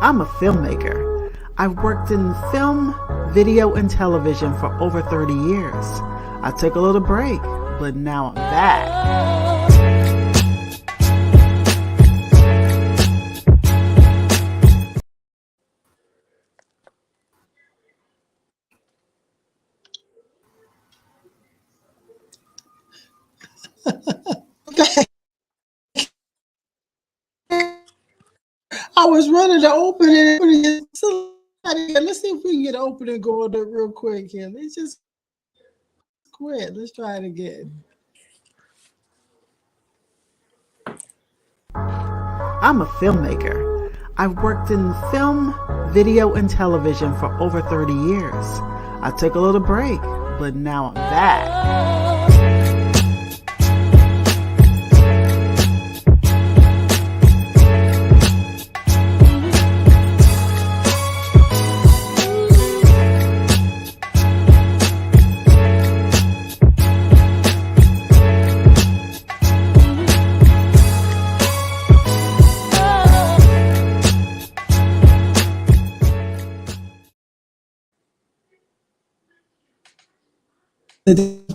I'm a filmmaker. I've worked in film, video, and television for over 30 years. I took a little break, but now I'm back. I was running to open it. Let's see if we can get open and go on it real quick here. Let's just quit. Let's try it again. I'm a filmmaker. I've worked in film, video, and television for over 30 years. I took a little break, but now I'm back.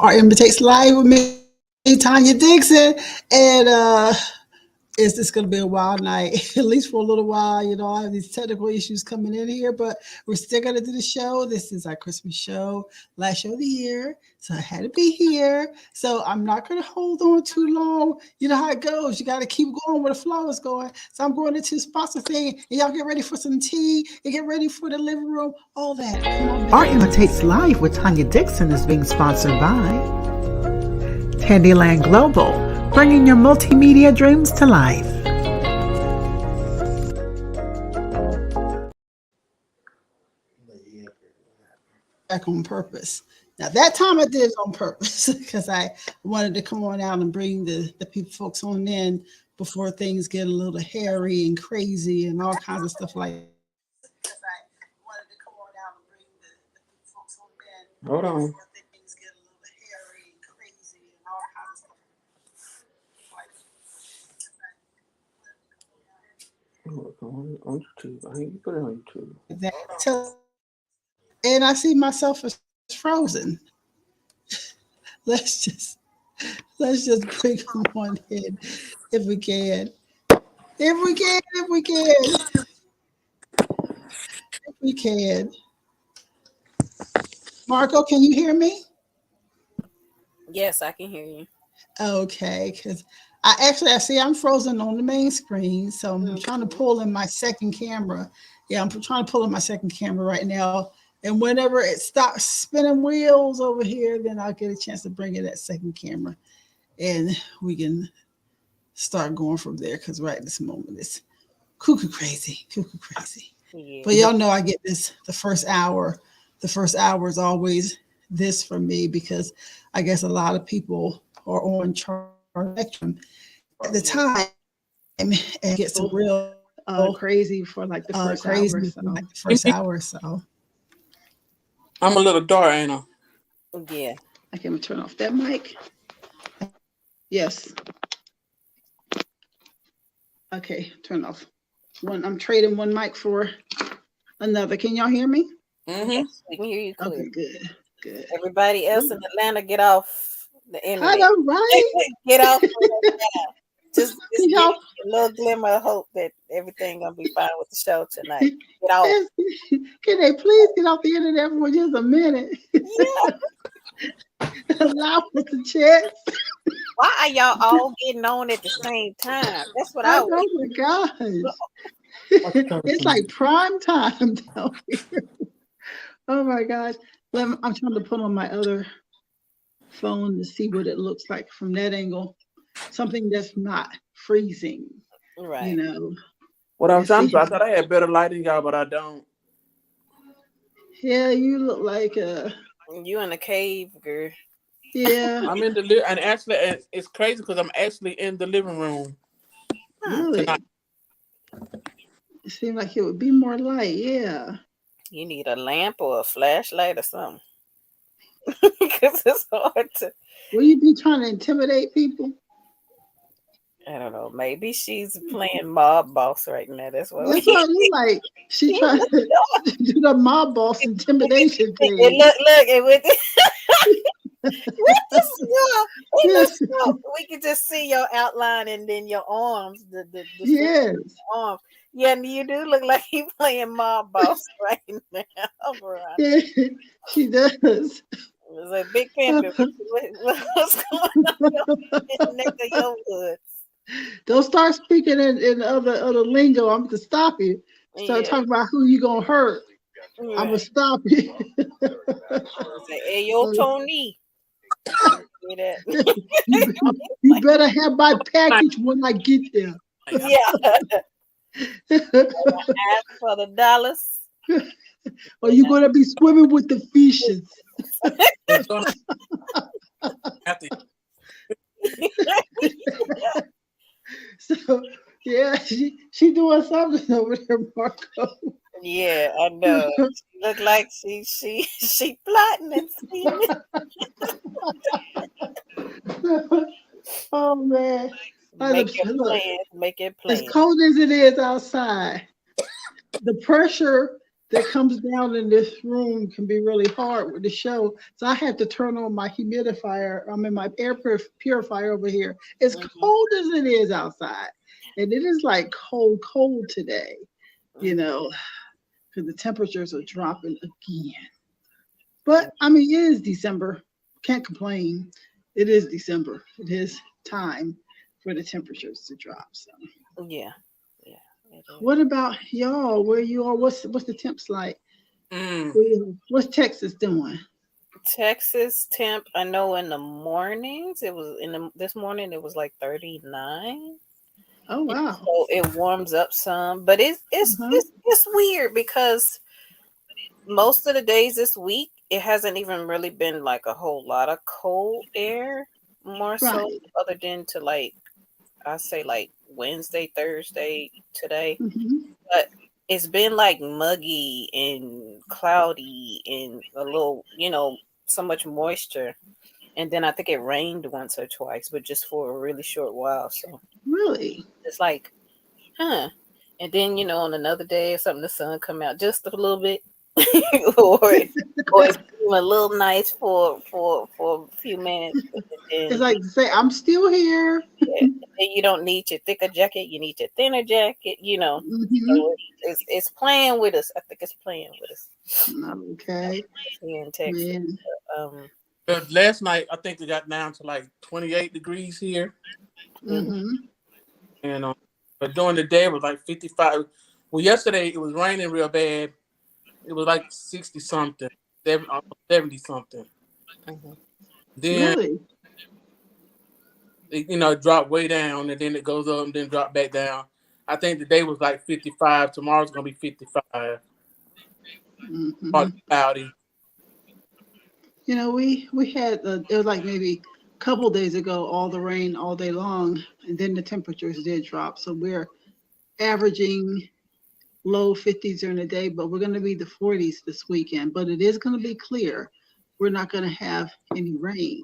RM Takes Live with me, Tanya Dixon, and is this going to be a wild night, at least for a little while. I have these technical issues coming in here, but we're still going to do the show. This is our Christmas show, last show of the year, so I had to be here. So I'm not going to hold on too long. You know how it goes. You got to keep going where the flow is going. So I'm going into the sponsor thing, and y'all get ready for some tea and get ready for the living room, all that. Come on, Art Imitates Live with Tanya Dixon is being sponsored by Tandyland Global, bringing your multimedia dreams to life. Back on purpose. Now that time I did it on purpose because I wanted to come on out and bring the people folks on in before things get a little hairy and crazy and all kinds of stuff like that. Because I wanted to come on out and bring the people folks on in. Hold on. Before things get a little hairy and crazy and all kinds of stuff. On YouTube. I think you put it on YouTube. And I see myself as frozen. Let's just bring them on in if we can. If we can. Marco, can you hear me? Yes, I can hear you. Okay, because I see I'm frozen on the main screen, so I'm trying to pull in my second camera. Yeah, I'm trying to pull in my second camera right now. And whenever it stops spinning wheels over here, then I'll get a chance to bring in that second camera. And we can start going from there because right at this moment it's cuckoo crazy. Yeah. But y'all know I get this the first hour. The first hour is always this for me because I guess a lot of people are on spectrum at the time and get some real crazy for like the first hour. Like the first hour or so. I'm a little dark, ain't I? Yeah. I can turn off that mic. Yes. Okay, turn off. I'm trading one mic for another. Can y'all hear me? Mm-hmm. Yes, we can hear you clear. Okay, good. Everybody else in Atlanta, get off the internet. I know, right? Get off. Just get a little glimmer of hope that everything gonna be fine with the show tonight. Get off. Can they please get off the internet for just a minute? Yeah. Allow us to chat. Why are y'all all getting on at the same time? That's what I oh my gosh. It's like prime time down here. Oh my gosh. I'm trying to put on my other phone to see what it looks like from that angle. Something that's not freezing. Right. What I'm trying to, I thought I had better lighting, y'all, but I don't. Yeah, you look like you in a cave, girl. Yeah. I'm in the and actually it's crazy because I'm actually in the living room. Really? Tonight. It seemed like it would be more light, yeah. You need a lamp or a flashlight or something. Because it's hard to. Will you be trying to intimidate people? I don't know. Maybe she's playing mob boss right now. That's what That's what I'm like. She trying to do the mob boss intimidation thing. Look, it with the snow. In the snow. We can just see your outline and then your arms. The Yes. arms. Yeah, you do look like you playing mob boss right now. Yeah, she does. It's like Big Pimpin'. What's going on in the neck of your woods? Don't start speaking in other lingo. I'm gonna stop you. Start talking about who you gonna hurt. Right. I'm gonna stop you. Say, hey, yo, Tony. You better have my package when I get there. Yeah. Ask for the dollars. Or you're gonna be swimming with the fishes. So yeah, she doing something over there, Marco. Yeah, I know. She look like she plotting and scheming. Oh man. Make it plain. As cold as it is outside, the pressure that comes down in this room can be really hard with the show. So I had to turn on my humidifier. I'm in my air purifier over here. As cold as it is outside. And it is like cold today, you know, because the temperatures are dropping again. But I mean, it is December. Can't complain. It is December. It is time for the temperatures to drop. So yeah. What about y'all? Where you are? What's the temps like? What's Texas doing? Texas temp, I know in the mornings it was this morning it was like 39. Oh wow! So it warms up some, but it's weird because most of the days this week it hasn't even really been like a whole lot of cold air, more so other than to like I say like Wednesday, Thursday, today, but it's been like muggy and cloudy and a little, so much moisture. And then I think it rained once or twice, but just for a really short while. So really, it's like, huh? And then on another day or something, the sun come out just a little bit, or it's a little nice for a few minutes. It's like to say, I'm still here. Yeah. You don't need your thicker jacket; you need your thinner jacket. So it's playing with us. I think it's playing with us. Okay. Here in Texas. Last night, I think it got down to like 28 degrees here. And but during the day, it was like 55. Well, yesterday, it was raining real bad. It was like 60 something, 70 something. Then, really? it dropped way down, and then it goes up and then drop back down. I think today was like 55. Tomorrow's going to be 55. Cloudy. We had it was like maybe a couple days ago, all the rain all day long, and then the temperatures did drop. So we're averaging low 50s during the day, but we're going to be the 40s this weekend. But it is going to be clear. We're not going to have any rain,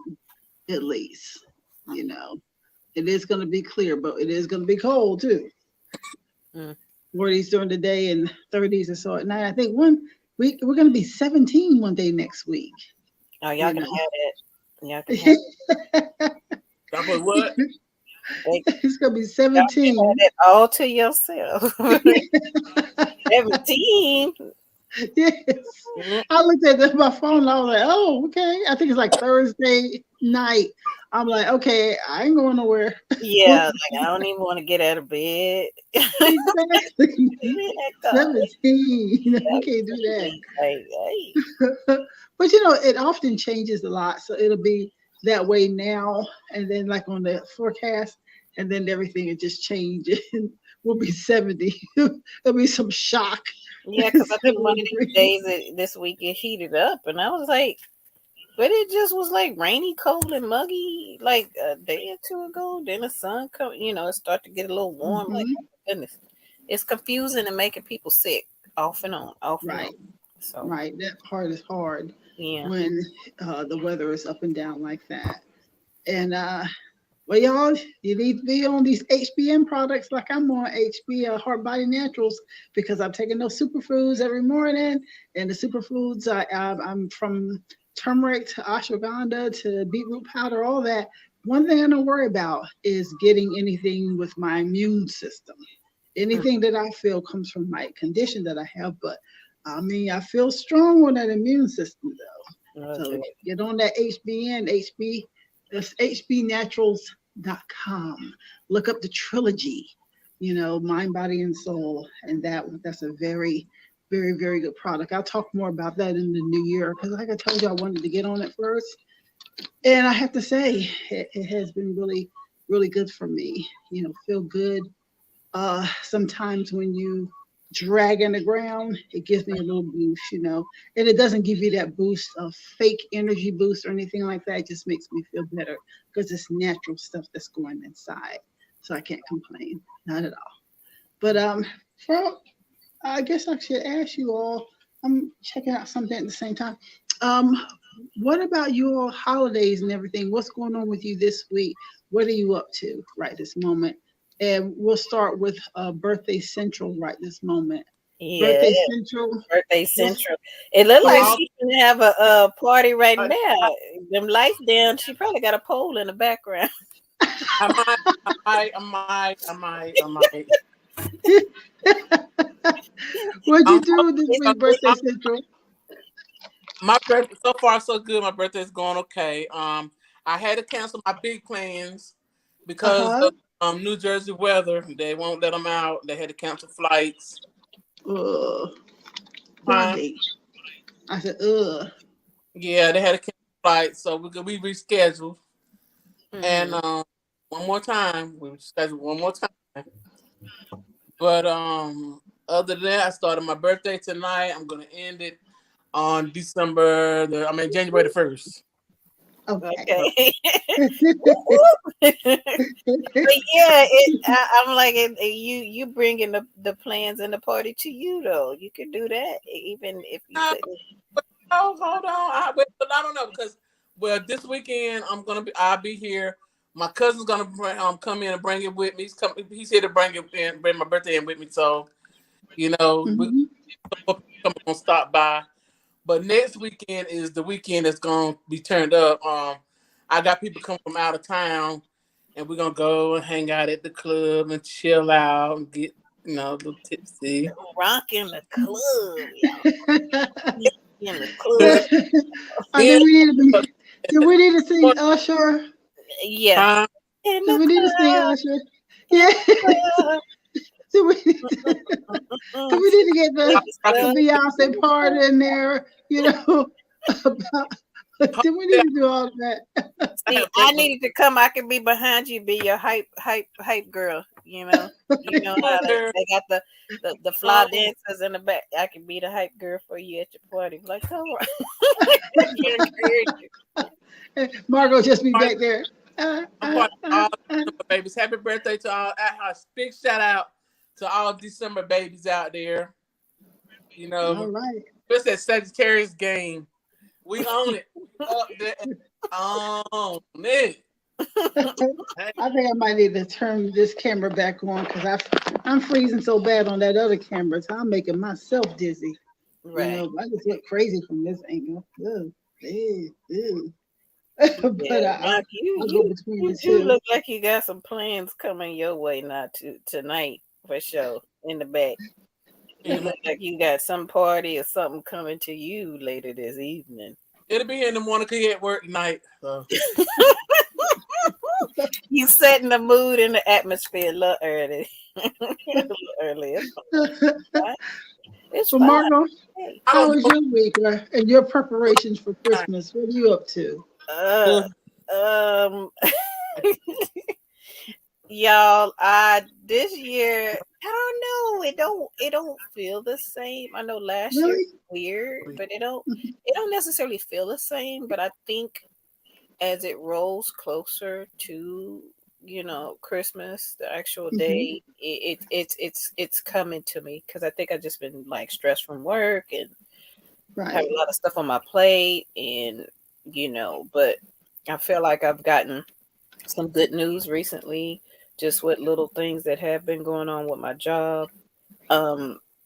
at least. It is going to be clear, but it is going to be cold too. 40s during the day and 30s or so at night. I think one week we're going to be 17 one day next week. Oh, y'all can have it. Y'all can have it. What? It's going to be 17. Y'all can have it all to yourself. 17. Yes. I looked at my phone and I was like, oh, okay. I think it's like Thursday night. I'm like, okay, I ain't going nowhere. Yeah, I don't even want to get out of bed. Exactly. 17. You can't do that. But it often changes a lot. So it'll be that way now, and then like on the forecast, and then everything will just change. We'll be 70. There'll be some shock. Yeah, because I think one of these days this week it heated up, and I was like, but it just was like rainy, cold, and muggy like a day or two ago. Then the sun come, it started to get a little warm. Like, oh, goodness, it's confusing and making people sick off and on, and on. So that part is hard. Yeah, when the weather is up and down like that, and Well, y'all, you need to be on these HBN products like I'm on HB, Heart Body Naturals, because I'm taking those superfoods every morning. And the superfoods, I'm from turmeric to ashwagandha to beetroot powder, all that. One thing I don't worry about is getting anything with my immune system. Anything that I feel comes from my condition that I have, but I mean, I feel strong on that immune system though. Okay. So get on that HBN, that's hbnaturals.com. Look up the trilogy, Mind, Body, and Soul, and that's a very, very, very good product. I'll talk more about that in the new year because, like I told you, I wanted to get on it first. And I have to say, it has been really, really good for me. Feel good. Sometimes when you drag in the ground, it gives me a little boost, and it doesn't give you that boost of fake energy boost or anything like that. It just makes me feel better because it's natural stuff that's going inside. So I can't complain, not at all. But I guess I should ask you all. I'm checking out something at the same time. What about your holidays and everything? What's going on with you this week? What are you up to right this moment? And we'll start with Birthday Central right this moment. Yeah, Birthday Central. Birthday Central. It looked like she can have a party right now. Them lights down. She probably got a pole in the background. I might. What'd you do this week, Birthday Central? My birthday, so far so good. My birthday's going okay. I had to cancel my big plans because of New Jersey weather. They won't let them out. They had to cancel flights. Why? I said, Yeah, they had to cancel flights, so we rescheduled. Mm-hmm. And one more time, we rescheduled one more time. But other than that, I started my birthday tonight. I'm gonna end it on January the 1st. Okay. But yeah, I'm like, you bringing the plans and the party to you though. You can do that even if you. Oh, hold on. I don't know because this weekend I'll be here. My cousin's gonna come in and bring it with me. He's here to bring my birthday in with me. So, we're gonna stop by. But next weekend is the weekend that's gonna be turned up. I got people coming from out of town, and we're gonna go and hang out at the club and chill out and get a little tipsy. Rock in the club, in the club. Do we need to sing Usher? Yeah. Do we need to sing Usher? Yeah. Do we need to get the Beyonce part in there? Do we need to do all of that? See, I needed to come. I could be behind you, be your hype girl. You know how they got the fly dancers in the back. I can be the hype girl for you at your party. Like, come on. Margot just be back there. Babies, happy birthday to all! Big shout out to all December babies out there. All right. It's that Sagittarius game. We own it. Up there. On it. I think I might need to turn this camera back on because I'm freezing so bad on that other camera, so I'm making myself dizzy. Right. I just look crazy from this angle. Ew. But yeah, I'll go between the two. You look like you got some plans coming your way tonight for sure in the back. You look like you got some party or something coming to you later this evening. It'll be in the morning because you at work tonight. So. You setting the mood and the atmosphere a little early. It's fine. Margo, how was your week and your preparations for Christmas? What are you up to? Y'all, this year, I don't know. It don't feel the same. I know last year was weird, but it don't necessarily feel the same. But I think as it rolls closer to Christmas, the actual day, it's coming to me because I think I've just been like stressed from work and have a lot of stuff on my plate, and but I feel like I've gotten some good news recently, just with little things that have been going on with my job,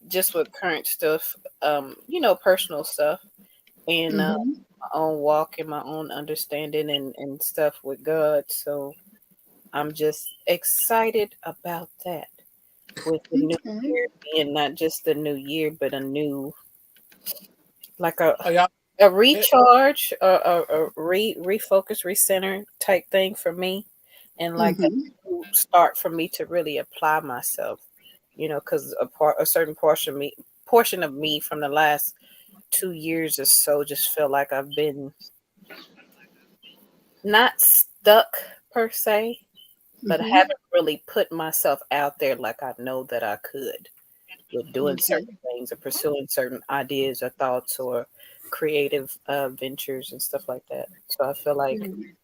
just with current stuff, personal stuff, and Mm-hmm. my own walk and my own understanding and stuff with God. So I'm just excited about that. With the new Okay. year being not just the new year, but a new, like a Oh, y'all, a eh, recharge, refocus, recenter type thing for me, and like a Mm-hmm. new start for me to really apply myself. Because a certain portion of me from the last 2 years or so just feel like I've been not stuck per se, but I Mm-hmm. haven't really put myself out there like I know that I could with doing Okay. certain things or pursuing certain ideas or thoughts or creative ventures and stuff like that. So I feel like Mm.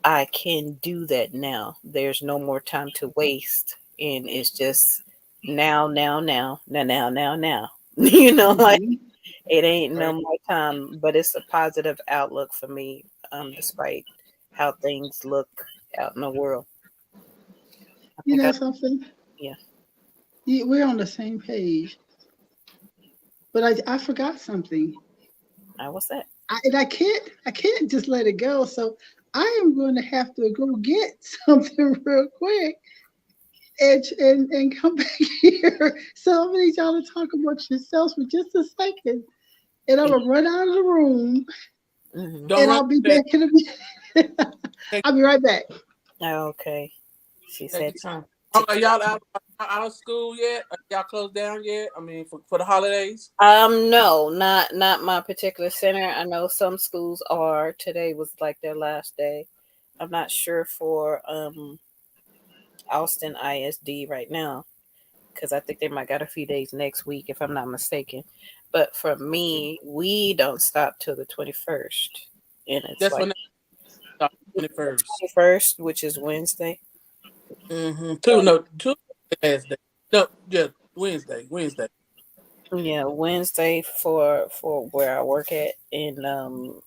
I can do that now. There's no more time to waste, and it's just now, now, now, now, now, now, now. Like Mm-hmm. it ain't no right. more time, but it's a positive outlook for me, despite how things look out in the world. I You think know something? yeah. We're on the same page, but I forgot something. What's that? And I can't just let it go. So I am going to have to go get something real quick and come back here. So I'm gonna need y'all to talk about yourselves for just a second. And I'm gonna run out of the room Mm-hmm. Don't and run I'll be back. back in a minute. Take, I'll be right back. Okay. She take said your time. Oh, to are y'all out of school yet? Are y'all closed down yet? I mean, for the holidays. no, not my particular center. I know some schools are. Today was like their last day. I'm not sure for Austin ISD right now because I think they might got a few days next week if I'm not mistaken. But for me, we don't stop till the 21st, and it's That's like when they start, the 21st. 21st, which is Wednesday. Mm-hmm. So Two last day. No, yeah, Wednesday. yeah, Wednesday for where I work at, and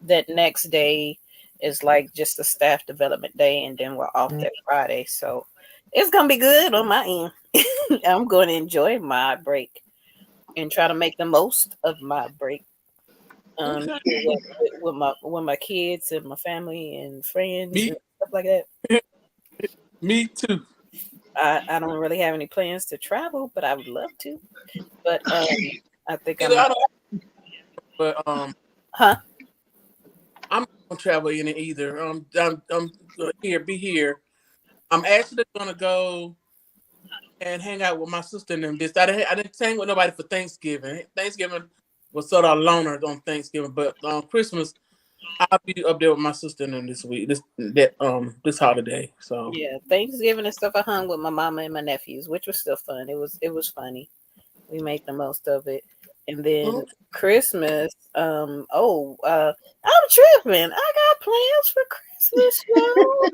that next day is like just a staff development day, and then we're off that Friday. So it's gonna be good on my end. I'm going to enjoy my break and try to make the most of my break. Okay. With my kids and my family and friends Me, and stuff like that. me too. I don't really have any plans to travel, but I would love to. But I think Either I'm I don't, but huh. I'm not gonna travel in it either. I'm gonna be here. I'm actually gonna go and hang out with my sister and them. I didn't hang with nobody for Thanksgiving. Thanksgiving was sort of a loner on Thanksgiving, but on Christmas I'll be up there with my sister and them this week. This holiday. So Yeah, Thanksgiving and stuff. I hung with my mama and my nephews, which was still fun. It was funny. We made the most of it. And then okay. Christmas, I'm tripping. I got plans for Christmas, y'all.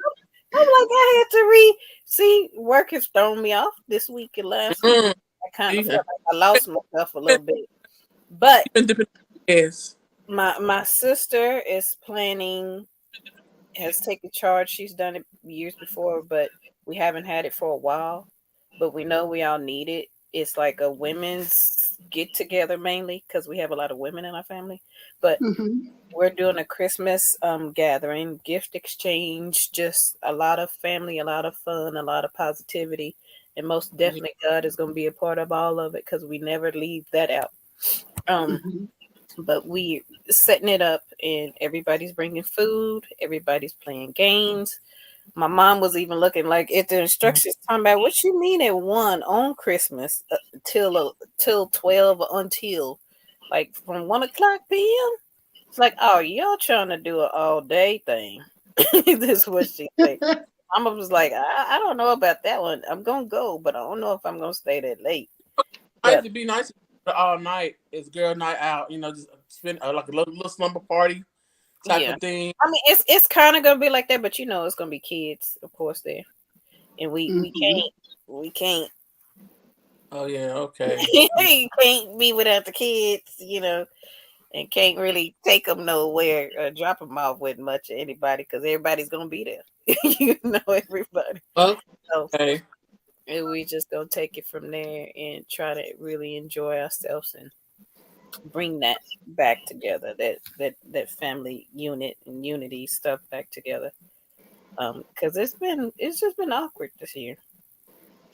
I'm like, I had to see work has thrown me off this week and last week. Mm, I kind of see, felt like I lost myself a little bit. But even depending, yes. my sister is planning, has taken charge. She's done it years before, but we haven't had it for a while. But we know we all need it. It's like a women's get together mainly because we have a lot of women in our family. But Mm-hmm. we're doing a Christmas gathering, gift exchange, just a lot of family, a lot of fun, a lot of positivity. And most definitely God is going to be a part of all of it because we never leave that out. Um, Mm-hmm. but we setting it up and everybody's bringing food, everybody's playing games. My mom was even looking like at the instructions talking about what you mean at 1 on Christmas till 12 until like from 1 o'clock p.m. It's like, oh, y'all trying to do an all day thing. This is what she said. Mama was like, I don't know about that one. I'm gonna go, but I don't know if I'm gonna stay that late. Nice But to be nice all night. It's girl night out. Just spend like a little slumber party type yeah, of thing. I mean, it's kind of gonna be like that, but it's gonna be kids, of course, there, and we Mm-hmm. can't Oh yeah, okay. you can't be without the kids. and can't really take them nowhere or drop them off with much of anybody because everybody's gonna be there. You know everybody. So Okay. and we just gonna take it from there and try to really enjoy ourselves and bring that back together. That family unit and unity stuff back together. Because it's just been awkward this year.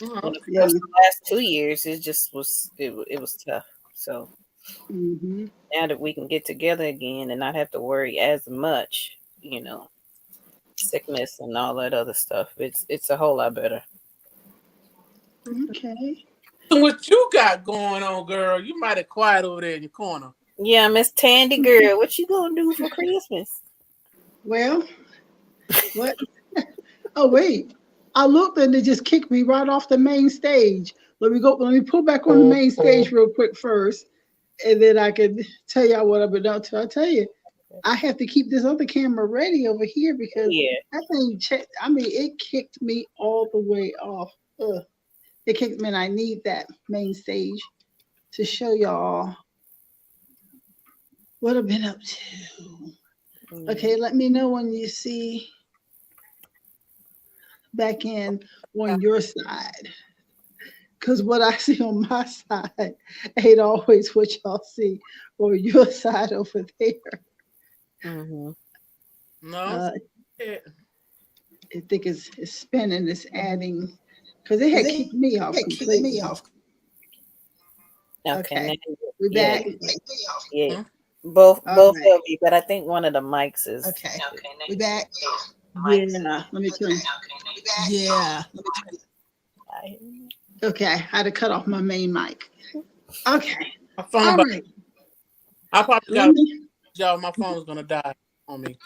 And of Yeah. course, the last 2 years it was tough. So Mm-hmm. now that we can get together again and not have to worry as much, sickness and all that other stuff, it's a whole lot better. Okay. So what you got going on, girl? You might have quiet over there in your corner. Yeah, Miss Tandy girl, what you gonna do for Christmas? Well, what? Oh wait, I looked and it just kicked me right off the main stage. Let me pull back on the main stage real quick first, and then I can tell y'all what I've been up to. I tell you, I have to keep this other camera ready over here because Yeah. that thing it kicked me all the way off. Ugh. It kicked me, and I need that main stage to show y'all what I've been up to. Okay, let me know when you see back in on your side. Because what I see on my side ain't always what y'all see on your side over there. Mm-hmm. No. I think it's spinning, it's adding, because it had kicked me off completely. Okay. We back. Yeah. Both All of right. you, but I think one of the mics is Okay. We back. Yeah. Let me turn. Yeah. Okay. I had to cut off my main mic. Okay. My phone All about, right. I probably Let got me, y'all. My phone's gonna die on me.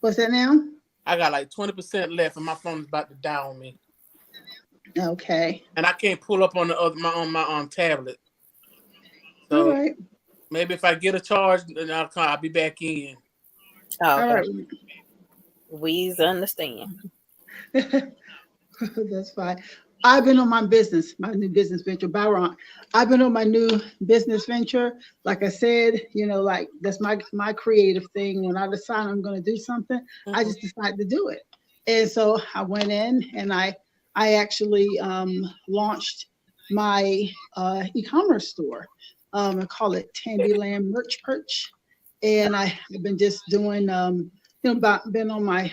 what's that now? I got like 20% left, and my phone's about to die on me. Okay. And I can't pull up on my tablet. So All right. maybe if I get a charge, then I'll be back in. Oh, All okay. right. We understand. That's fine. I've been on my new business venture, Byron. I've been on my new business venture. Like I said, like that's my creative thing. When I decide I'm going to do something, I just decide to do it. And so I went in and I actually launched my e-commerce store. I call it Tandyland Merch Perch. And I've been just doing been on my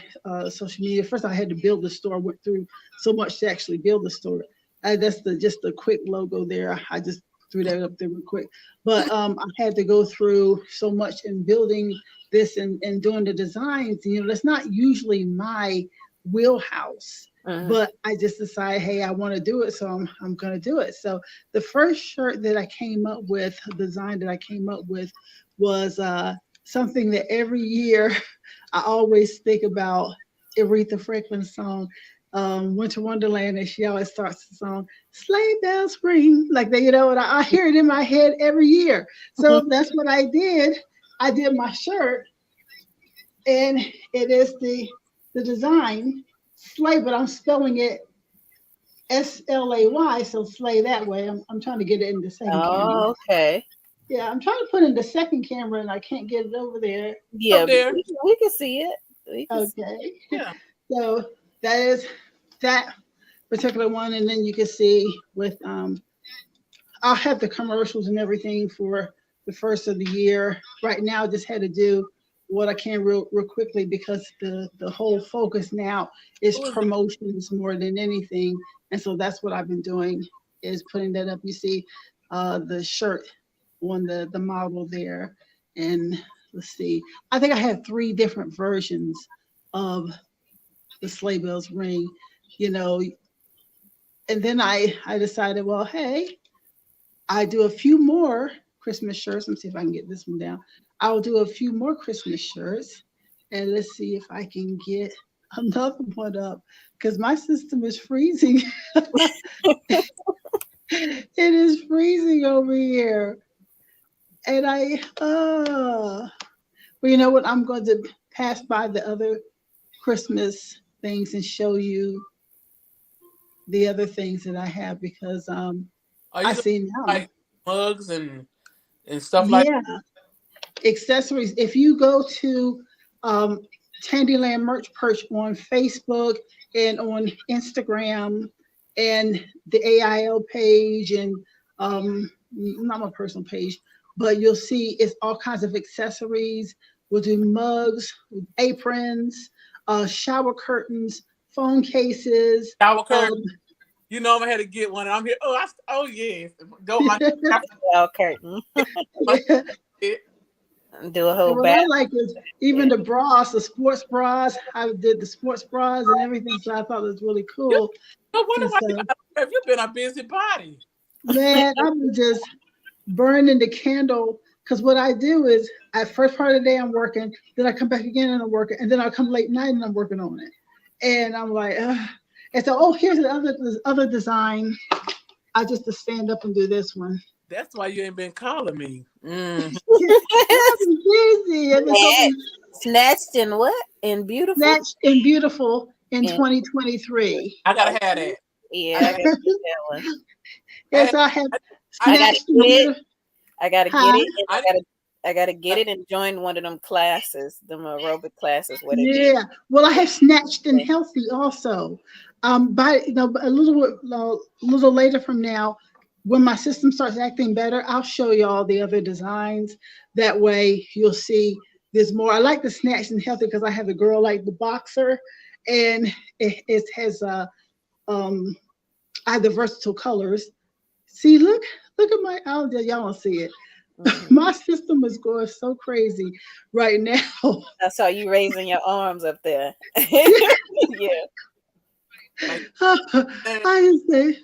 social media. First, I had to build the store. I went through so much to actually build the store. That's just the quick logo there. I just threw that up there real quick. But I had to go through so much in building this and doing the designs. That's not usually my wheelhouse. But I just decided, hey, I want to do it, so I'm going to do it. So the first shirt that I came up with, design that I came up with, was something that every year I always think about Aretha Franklin's song, Winter Wonderland, and she always starts the song, Sleigh Bells Ring, like that, and I hear it in my head every year. So that's what I did. I did my shirt, and it is the design, sleigh, but I'm spelling it SLAY, so sleigh that way. I'm trying to get it in the second camera. Okay. Yeah, I'm trying to put in the second camera and I can't get it over there. Yeah, Up there. we can see it. Okay. Yeah. So that is that particular one, and then you can see with I'll have the commercials and everything for the first of the year. Right now, I just had to do what I can real quickly because the whole focus now is promotions more than anything, and so that's what I've been doing is putting that up. You see the shirt on the model there, and let's see, I think I have 3 different versions of the sleigh bells ring, and then I decided, well, hey, I do a few more Christmas shirts. Let me see if I can get this one down. I'll do a few more Christmas shirts, and let's see if I can get another one up because my system is freezing. It is freezing over here. And well, you know what? I'm going to pass by the other Christmas things and show you the other things that I have because I see now. Like mugs and stuff like Yeah. accessories. If you go to Tandyland Merch Perch on Facebook and on Instagram and the AIL page and not my personal page, but you'll see it's all kinds of accessories. We'll do mugs, aprons, shower curtains, phone cases. Shower curtain. You know, I had to get one. And I'm here. Oh, yes. Go my shower curtain. Do a whole what bath. I like is even the bras, the sports bras. I did the sports bras and everything, so I thought it was really cool. No wonder why you've been a busybody. Man, I'm just burning the candle, because what I do is at first part of the day I'm working, then I come back again and I'm working, and then I come late night and I'm working on it. And I'm like, and so here's the other design. I just to stand up and do this one. That's why you ain't been calling me. Busy. Snatched in what? In beautiful? Snatched in beautiful in 2023. I gotta have that. Yeah, I gotta get that one. Yes, I have. I gotta get it. I gotta get it and join one of them classes, them aerobic classes. Yeah. Well, I have snatched and healthy also. By a little later from now, when my system starts acting better, I'll show you all the other designs. That way you'll see there's more. I like the snatched and healthy because I have a girl like the boxer, and it has I have the versatile colors. See, look at my y'all don't see it. Mm-hmm. My system is going so crazy right now. I saw you raising your arms up there. Yeah. I just say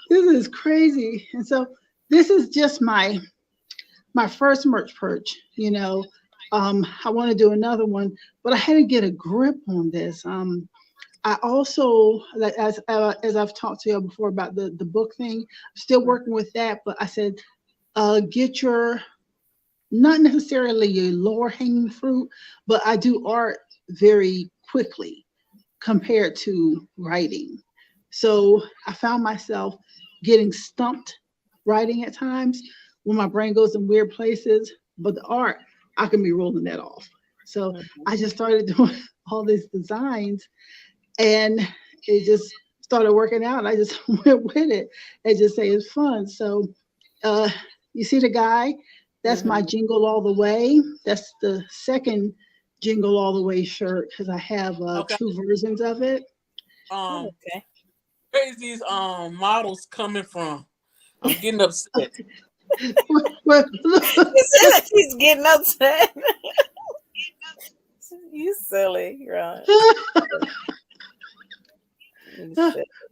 this is crazy. And so this is just my first merch perch, you know. I want to do another one, but I had to get a grip on this. I also, as I've talked to you before about the book thing, I'm still working with that, but I said, get your, not necessarily your lower hanging fruit, but I do art very quickly compared to writing. So I found myself getting stumped writing at times when my brain goes in weird places, but the art, I can be rolling that off. So I just started doing all these designs, and it just started working out. I just went with it and just say it's fun. So you see the guy, that's my Jingle All the Way. That's the second Jingle All the Way shirt, because I have two versions of it. Okay. Where's these models coming from? I'm getting upset. She's getting upset. You silly, right?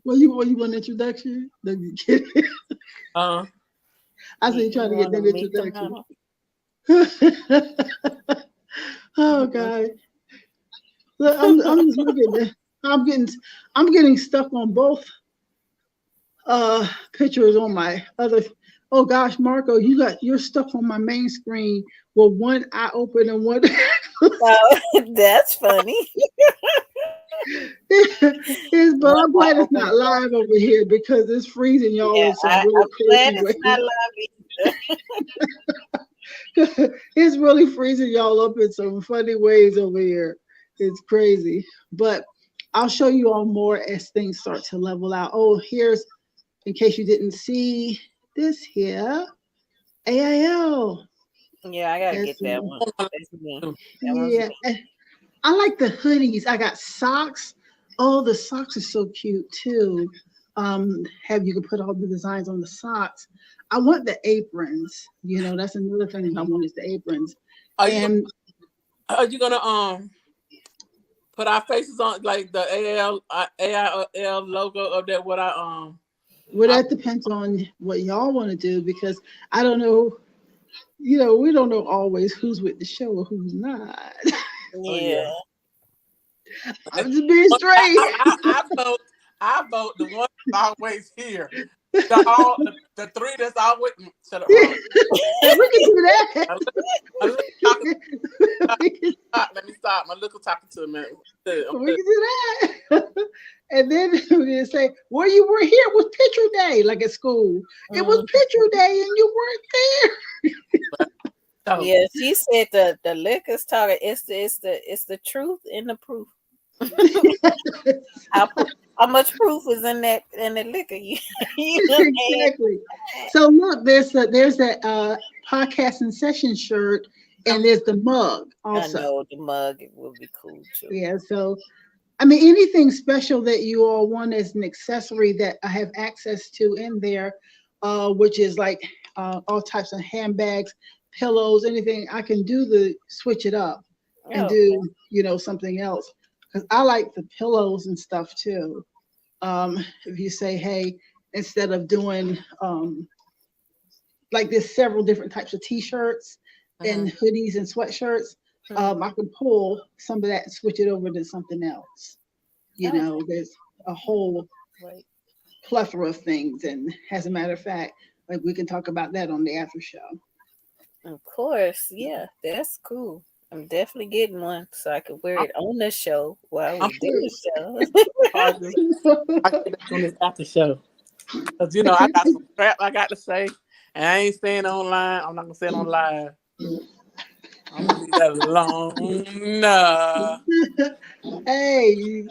Well, you want an introduction? I said you trying to get that introduction. Oh God! Look, I'm just looking at it. I'm getting stuck on both pictures on my other. Oh gosh, Marco, you're stuck on my main screen with one eye open and one. Oh, that's funny. But I'm glad it's not live over here because it's freezing y'all in some really crazy ways. Not live. It's really freezing y'all up in some funny ways over here. It's crazy. But I'll show you all more as things start to level out. Oh, here's, in case you didn't see this here, AIL. Yeah, I gotta get that one. That's me. Yeah. I like the hoodies. I got socks. Oh, the socks are so cute too. You can put all the designs on the socks. I want the aprons. You know, that's another thing I want is the aprons. Are you gonna put our faces on like the AIL logo of that? Well, that depends on what y'all want to do, because I don't know. You know, we don't know always who's with the show or who's not. Yeah. I'm just being straight. I vote the one that's always here. The three that's always. Shut up. We can do that. Let me stop. My little talking to me. We can do that. And then we can say, well, you were here. It was picture day, like at school. It was picture day and you weren't there. So, Yeah, she said the liquor's talking. It's the truth and the proof. How much proof is in the liquor? Exactly. So look, there's a podcast and session shirt, and there's the mug also. I know the mug. It will be cool too. Yeah. So, I mean, anything special that you all want as an accessory that I have access to in there, which is like all types of handbags, pillows, anything I can do to switch it up and do, something else. Because I like the pillows and stuff too. If you say, hey, instead of doing like there's several different types of t-shirts and hoodies and sweatshirts, I could pull some of that and switch it over to something else. There's a whole plethora of things. And as a matter of fact, like we can talk about that on the after show. Of course. Yeah, that's cool. I'm definitely getting one so I can wear it on the show while we do the show. I get that on this after show. Because, I got some crap I got to say, and I ain't saying online. I'm not going to say it on live. I'm going to leave that alone. Nah. Hey, you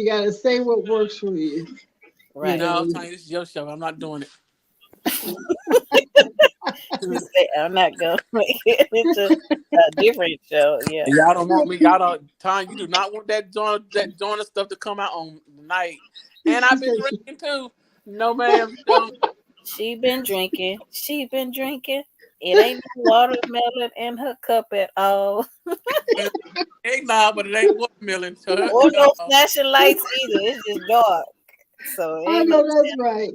got to say what works for you. Right. No, Tanya, this is your show. I'm not doing it. I'm not going to make it into a different show. Yeah. Y'all don't want me. Y'all don't. Tanya, you do not want that joint stuff to come out on the night. And I've been drinking too. No, ma'am. Don't. She been drinking. It ain't no watermelon in her cup at all. Eggnog, but it ain't watermelon. So Or no flashing lights either. It's just dark. So I know that's right.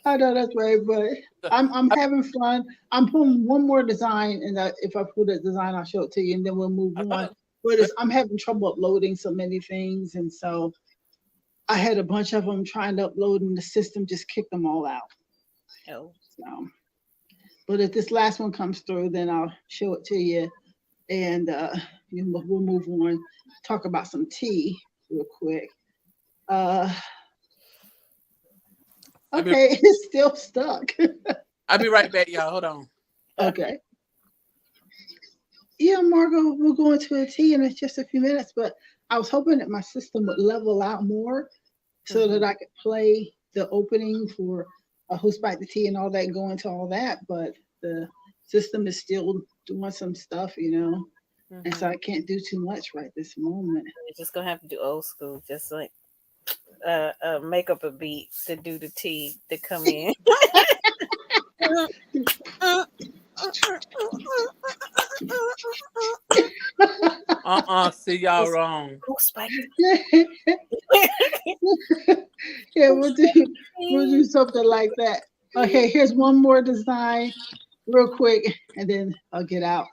I know that's right, but I'm having fun. I'm pulling one more design, and if I pull that design, I'll show it to you, and then we'll move on. But I'm having trouble uploading so many things, and so I had a bunch of them trying to upload, and the system just kicked them all out. Oh. So, but if this last one comes through, then I'll show it to you, and we'll move on. Talk about some tea real quick. Okay, it's still stuck. I'll be right back, y'all. Hold on. Okay. Yeah, Margot, we'll go into a tea in just a few minutes, but I was hoping that my system would level out more so that I could play the opening for Who Spiked the Tea and all that, and go into all that, but the system is still doing some stuff, and so I can't do too much right this moment. You're just going to have to do old school, just like make up a beat to do the tea to come in. See y'all wrong. Yeah, we'll do something like that. Okay, here's one more design real quick, and then I'll get out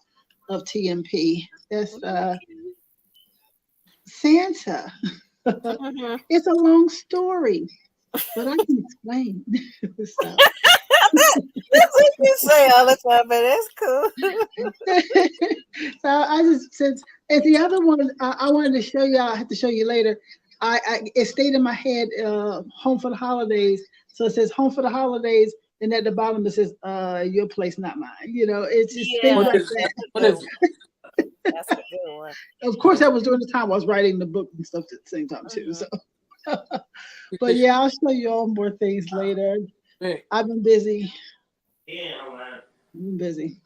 of TMP. That's Santa. It's a long story, but I can explain. So. That's what you say all the time, but that's cool. So I just said, and the other one I wanted to show you. I have to show you later. It stayed in my head. Home for the holidays. So it says home for the holidays, and at the bottom it says your place, not mine. It's just things like that. What is it? That's a good one. Of course, that was during the time I was writing the book and stuff at the same time too. So, but yeah, I'll show you all more things later. I've been busy. I've been busy.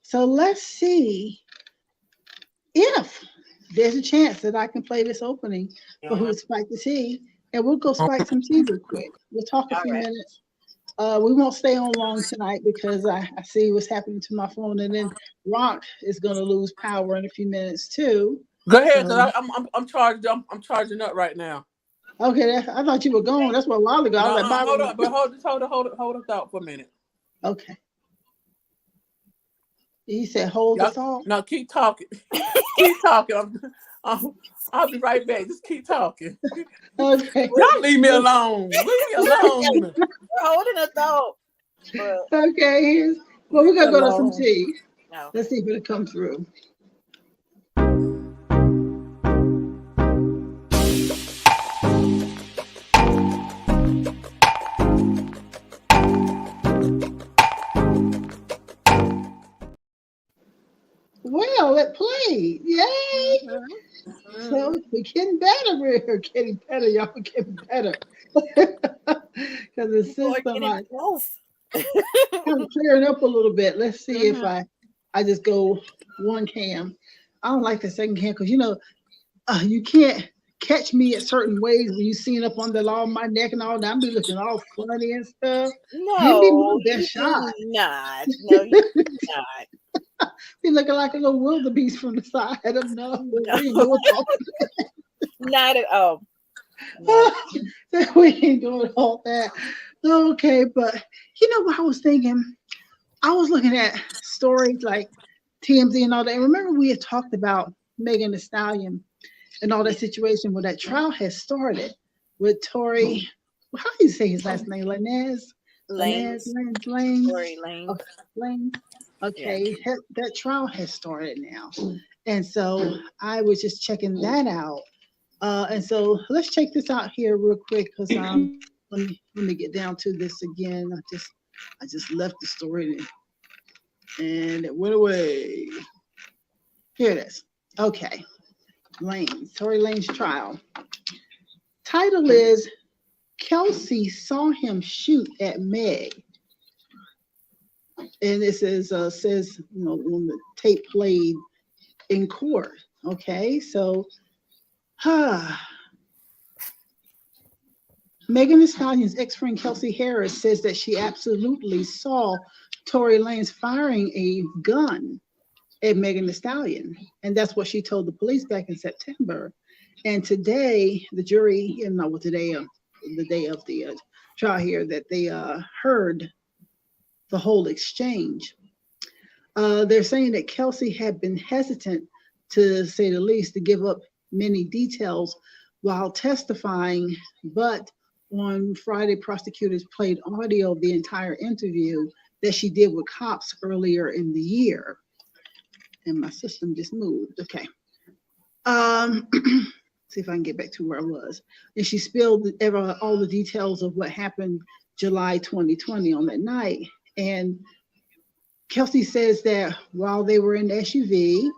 So let's see if there's a chance that I can play this opening for Who Spiked the Tea, and we'll go spike some tea real quick. We'll talk a few minutes. We won't stay on long tonight because I see what's happening to my phone, and then Rock is going to lose power in a few minutes too. Go ahead, because I'm charged. I'm charging up right now. Okay, I thought you were gone. That's what a while ago. I was like, hold up, but hold the thought for a minute. Okay. He said, "Hold the thought." No, keep talking. Keep talking. I'll be right back. Just keep talking. Okay. Y'all leave me alone. Leave me alone. We're holding a thought. Okay. We're gonna go to some tea. No. Let's see if it'll come through. well. It played. Yay! So we're getting better. We're getting better. Y'all are getting better. Because the system I kind of clearing up a little bit. Let's see if I just go one cam. I don't like the second cam because you can't catch me at certain ways when you seen up under all my neck and all that. I'll be looking all funny and stuff. No, Give me my best shot. Not. No, you do not. Be looking like a little wildebeest from the side of no. Not at all. We ain't doing all that. Okay, but you know what I was thinking? I was looking at stories like TMZ and all that. And remember we had talked about Megan Thee Stallion and all that situation where that trial has started with Tory. How do you say his last name? Lanez? Lane. Tory Lane. Okay, Lane. Okay, that trial has started now. And so I was just checking that out. And so let's check this out here real quick because let me get down to this again. I just left the story and it went away. Here it is. Okay. Tory Lane's trial. Title is Kelsey Saw Him Shoot at Meg. And this is says, when the tape played in court. Okay, so Megan Thee Stallion's ex-friend Kelsey Harris says that she absolutely saw Tory Lanez firing a gun at Megan Thee Stallion, and that's what she told the police back in September. And today, the jury, the day of the trial here, that they heard the whole exchange. They're saying that Kelsey had been hesitant, to say the least, to give up many details while testifying, but on Friday, prosecutors played audio of the entire interview that she did with cops earlier in the year. And my system just moved. Okay. See if I can get back to where I was. And she spilled all the details of what happened July 2020 on that night. And Kelsey says that while they were in the SUV,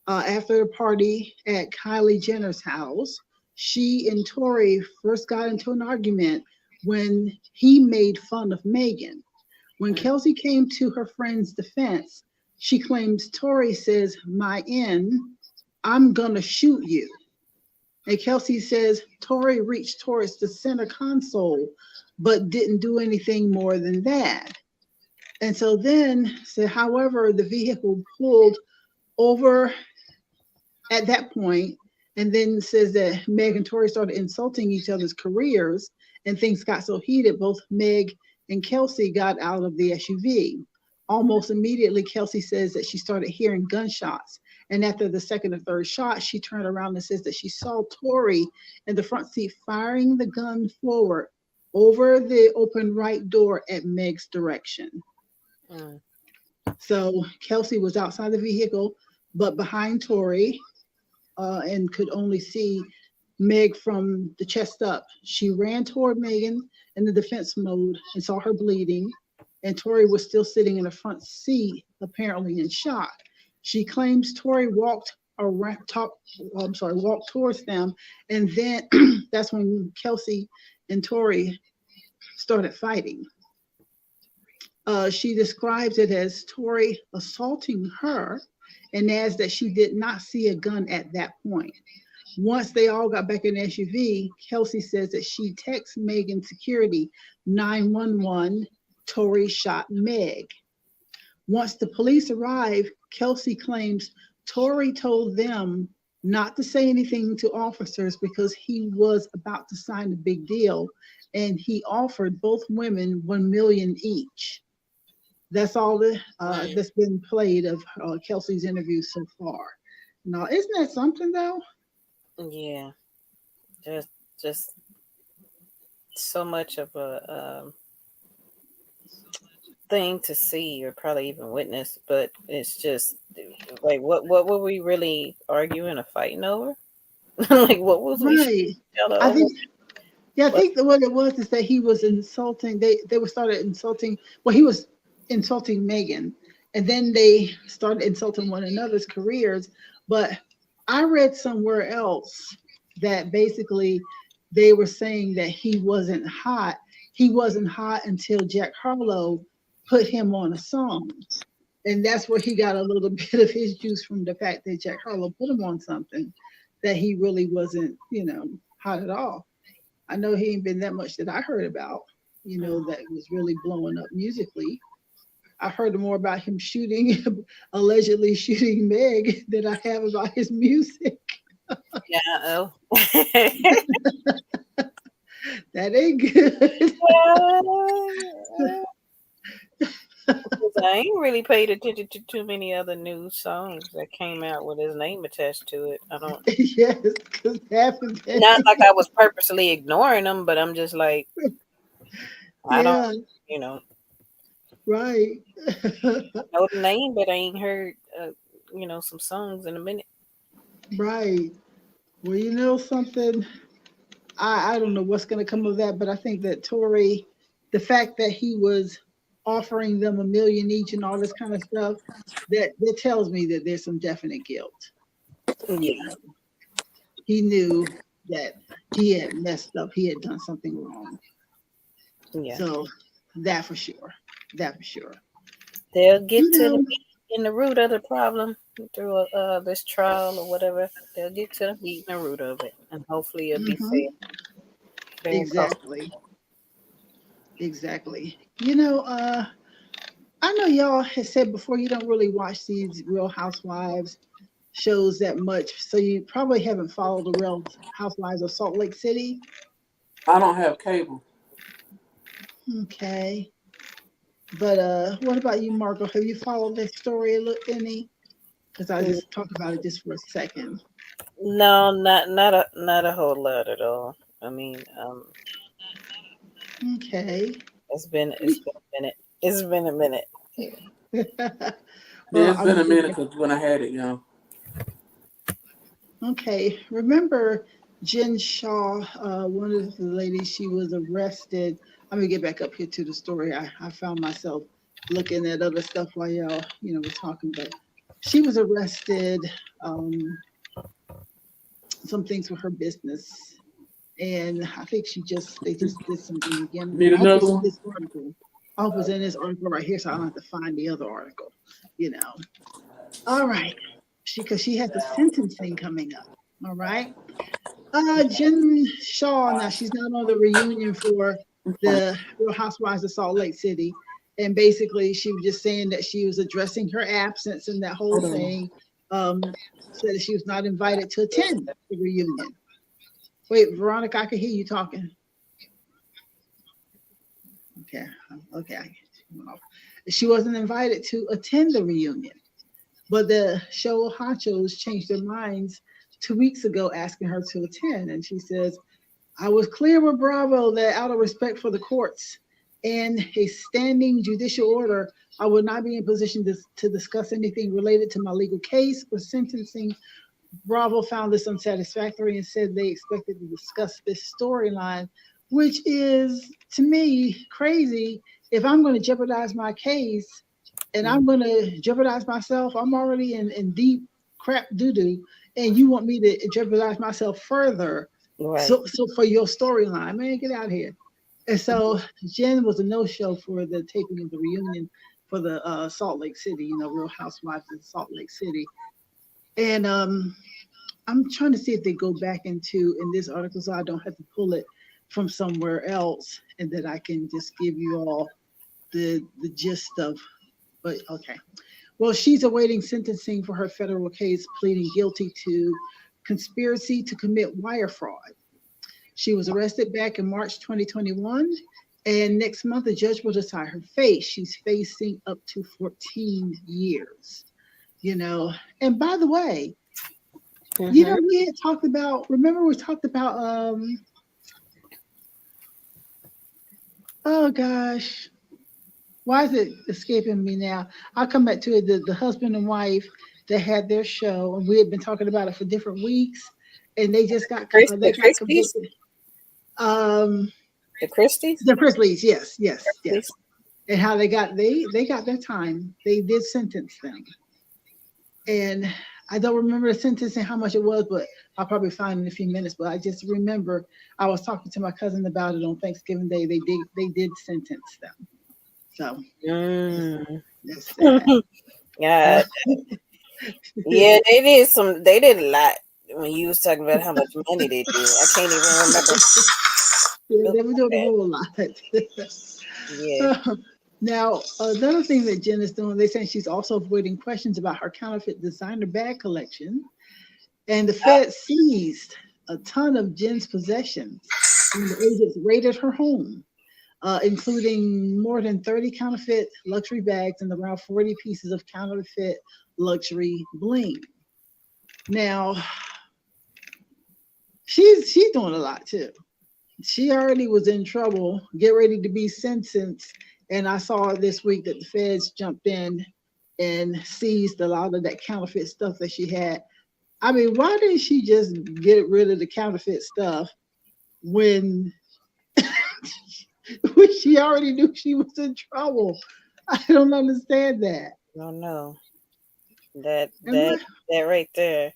after the party at Kylie Jenner's house, she and Tory first got into an argument when he made fun of Megan. When Kelsey came to her friend's defense, she claims Tory says, I'm gonna shoot you. And Kelsey says Tory reached towards the center console, but didn't do anything more than that. And so then said, however, the vehicle pulled over at that point, and then says that Meg and Tory started insulting each other's careers, and things got so heated, both Meg and Kelsey got out of the SUV. Almost immediately, Kelsey says that she started hearing gunshots. And after the second or third shot, she turned around and says that she saw Tory in the front seat firing the gun forward over the open right door at Meg's direction. So Kelsey was outside the vehicle, but behind Tory, and could only see Meg from the chest up. She ran toward Megan in the defense mode and saw her bleeding, and Tory was still sitting in the front seat, apparently in shock. She claims Tory walked towards them, and then that's when Kelsey and Tory started fighting. She describes it as Tory assaulting her, and adds that she did not see a gun at that point. Once they all got back in the SUV, Kelsey says that she texts Megan security 911, Tory shot Meg. Once the police arrived, Kelsey claims Tory told them not to say anything to officers because he was about to sign a big deal, and he offered both women $1 million each. That's all that's been played of Kelsey's interview so far. Now, isn't that something though? Yeah, just so much of a thing to see or probably even witness, but it's just like what were we really arguing or fighting over? Like what was we? I think. Yeah, I think what it was is that he was insulting. They started insulting. Well, he was insulting Megan, and then they started insulting one another's careers. But I read somewhere else that basically they were saying that he wasn't hot. He wasn't hot until Jack Harlow put him on a song. And that's where he got a little bit of his juice, from the fact that Jack Harlow put him on something that he really wasn't, hot at all. I know he ain't been that much that I heard about, that was really blowing up musically. I heard more about him allegedly shooting Meg, than I have about his music. Yeah. That ain't good. I ain't really paid attention to too many other new songs that came out with his name attached to it. I don't. Yes, because Not like I was purposely ignoring them, but I'm just like, I don't, Right. know the name, but I ain't heard, some songs in a minute. Right. Well, something. I don't know what's going to come of that, but I think that Tory, the fact that he was offering them $1 million each and all this kind of stuff, that tells me that there's some definite guilt. Yeah. He knew that he had messed up. He had done something wrong. Yeah. So that for sure. They'll get in the root of the problem through this trial or whatever. They'll get to the meat and the root of it, and hopefully it'll be fair. Exactly. I know y'all have said before you don't really watch these Real Housewives shows that much, so you probably haven't followed the Real Housewives of Salt Lake City. I don't have cable. Okay. But what about you, Marco? Have you followed this story any? Because I just talked about it just for a second. No, not a whole lot at all. I mean, okay. It's been a minute. It's been a minute. It's been a minute because when I had it, Okay. Remember Jen Shaw, one of the ladies, she was arrested. I'm gonna get back up here to the story. I found myself looking at other stuff while y'all, were talking, but she was arrested. Some things with her business, and I think they just did something again. Need another one? This article. I hope it's in this article right here, so I don't have to find the other article. All right, because she has the sentencing coming up. All right. Jen Shaw, now she's not on the reunion for the Real Housewives of Salt Lake City. And basically she was just saying that she was addressing her absence and that whole thing. Said that she was not invited to attend the reunion. Wait, Veronica, I can hear you talking. Okay. She wasn't invited to attend the reunion. But the show honchos changed their minds 2 weeks ago, asking her to attend. And she says, I was clear with Bravo that out of respect for the courts and a standing judicial order, I would not be in position to discuss anything related to my legal case or sentencing. Bravo found this unsatisfactory and said they expected to discuss this storyline, which is, to me, crazy. If I'm going to jeopardize my case and I'm going to jeopardize myself, I'm already in deep crap doo-doo, and you want me to jeopardize myself further. Right. So for your storyline, man, get out of here. And so Jen was a no-show for the taping of the reunion for the Salt Lake City, Real Housewives of Salt Lake City. And I'm trying to see if they go back in this article so I don't have to pull it from somewhere else, and that I can just give you all the gist of, but okay. Well, she's awaiting sentencing for her federal case, pleading guilty to conspiracy to commit wire fraud. She was arrested back in March 2021, and next month the judge will decide her fate. She's facing up to 14 years, And by the way, we had talked about, remember we talked about, oh gosh, why is it escaping me now? I'll come back to it. The husband and wife that had their show, and we had been talking about it for different weeks, and they just got convicted. The Christies? The Chrisleys, yes. and how they got their time. They did sentence them, and I don't remember the sentence and how much it was, but I'll probably find it in a few minutes. But I just remember I was talking to my cousin about it on Thanksgiving Day. They did sentence them. So that's sad. Yeah, yeah, they did a lot when you was talking about how much money they did. I can't even remember. Yeah, they were doing a whole lot. Yeah. Now, another thing that Jen is doing, they say she's also avoiding questions about her counterfeit designer bag collection. And the Fed seized a ton of Jen's possessions when the agents raided her home, including more than 30 counterfeit luxury bags and around 40 pieces of counterfeit luxury bling. Now, she's doing a lot too. She already was in trouble, get ready to be sentenced. And I saw this week that the feds jumped in and seized a lot of that counterfeit stuff that she had. I mean, why didn't she just get rid of the counterfeit stuff when, when she already knew she was in trouble? I don't understand that. No. That right there.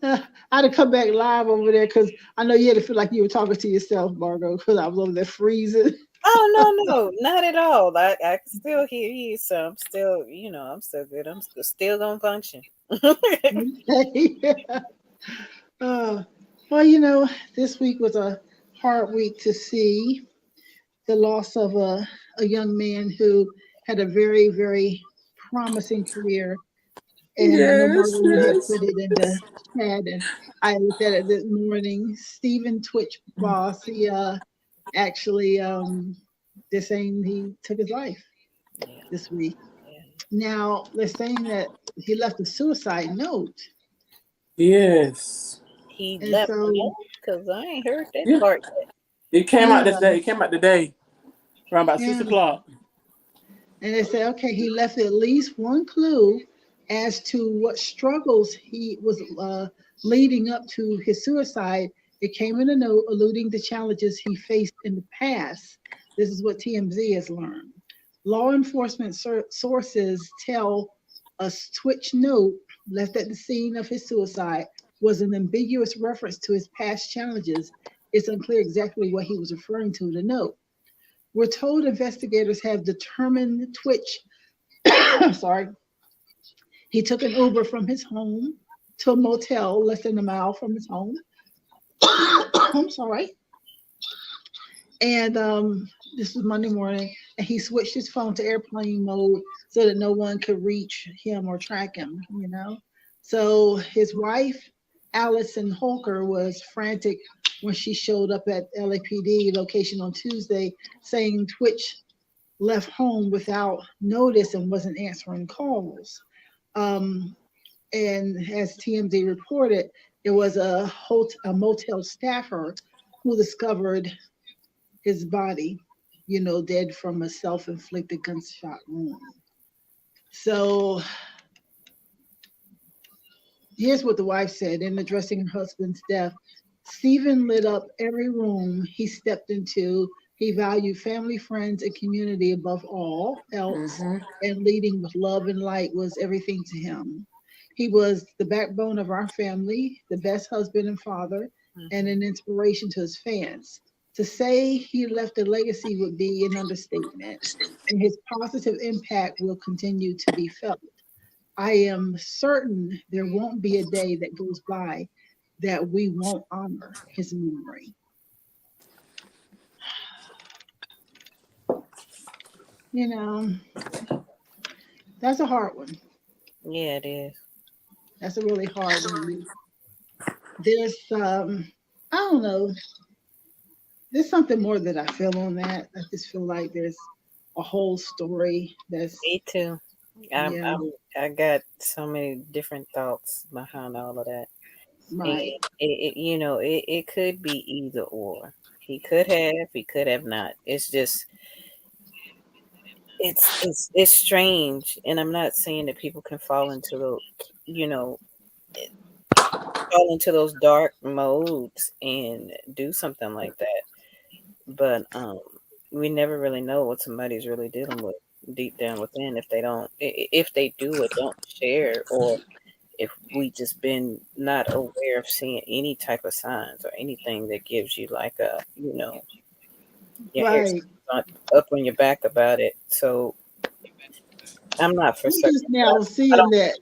I'd have come back live over there because I know you had to feel like you were talking to yourself, Margot, because I was over there freezing. Oh no, not at all. I can still hear you, so I'm still, I'm still good. I'm still gonna function. Well, this week was a hard week to see the loss of a young man who had a very, very promising career. And I know Yes, Margaret, you had yes. put it in the chat, and I looked at it this morning. Stephen Twitch Boss, he actually they're saying he took his life this week. Now they're saying that he left a suicide note. Yes. He And left so because I ain't heard that Yeah. part. It came out yeah, today. It came out today around about yeah. 6 o'clock. And they say, okay, he left at least one clue as to what struggles he was leading up to his suicide. It came in a note alluding to challenges he faced in the past. This is what TMZ has learned. Law enforcement sources tell us Twitch note left at the scene of his suicide was an ambiguous reference to his past challenges. It's unclear exactly what he was referring to in the note. We're told investigators have determined Twitch, sorry, he took an Uber from his home to a motel less than a mile from his home. I'm sorry. And this was Monday morning, and he switched his phone to airplane mode so that no one could reach him or track him. So his wife, Allison Holker, was frantic when she showed up at LAPD location on Tuesday, saying Twitch left home without notice and wasn't answering calls. And as TMZ reported, it was a motel staffer who discovered his body, dead from a self-inflicted gunshot wound. So here's what the wife said in addressing her husband's death. Stephen lit up every room he stepped into. He valued family, friends, and community above all else, and leading with love and light was everything to him. He was the backbone of our family, the best husband and father, and an inspiration to his fans. To say he left a legacy would be an understatement, and his positive impact will continue to be felt. I am certain there won't be a day that goes by that we won't honor his memory. That's a hard one. Yeah, it is. That's a really hard one. There's, I don't know, there's something more that I feel on that. I just feel like there's a whole story that's. Me too. I got so many different thoughts behind all of that. Right. And it could be either or. He could have not. It's just it's strange, and I'm not saying that people can fall into those dark modes and do something like that. But we never really know what somebody's really dealing with deep down within if they do or don't share, or if we just been not aware of seeing any type of signs or anything that gives you like a, your hair Right. up on your back about it. So I'm not for I'm certain. just now seeing that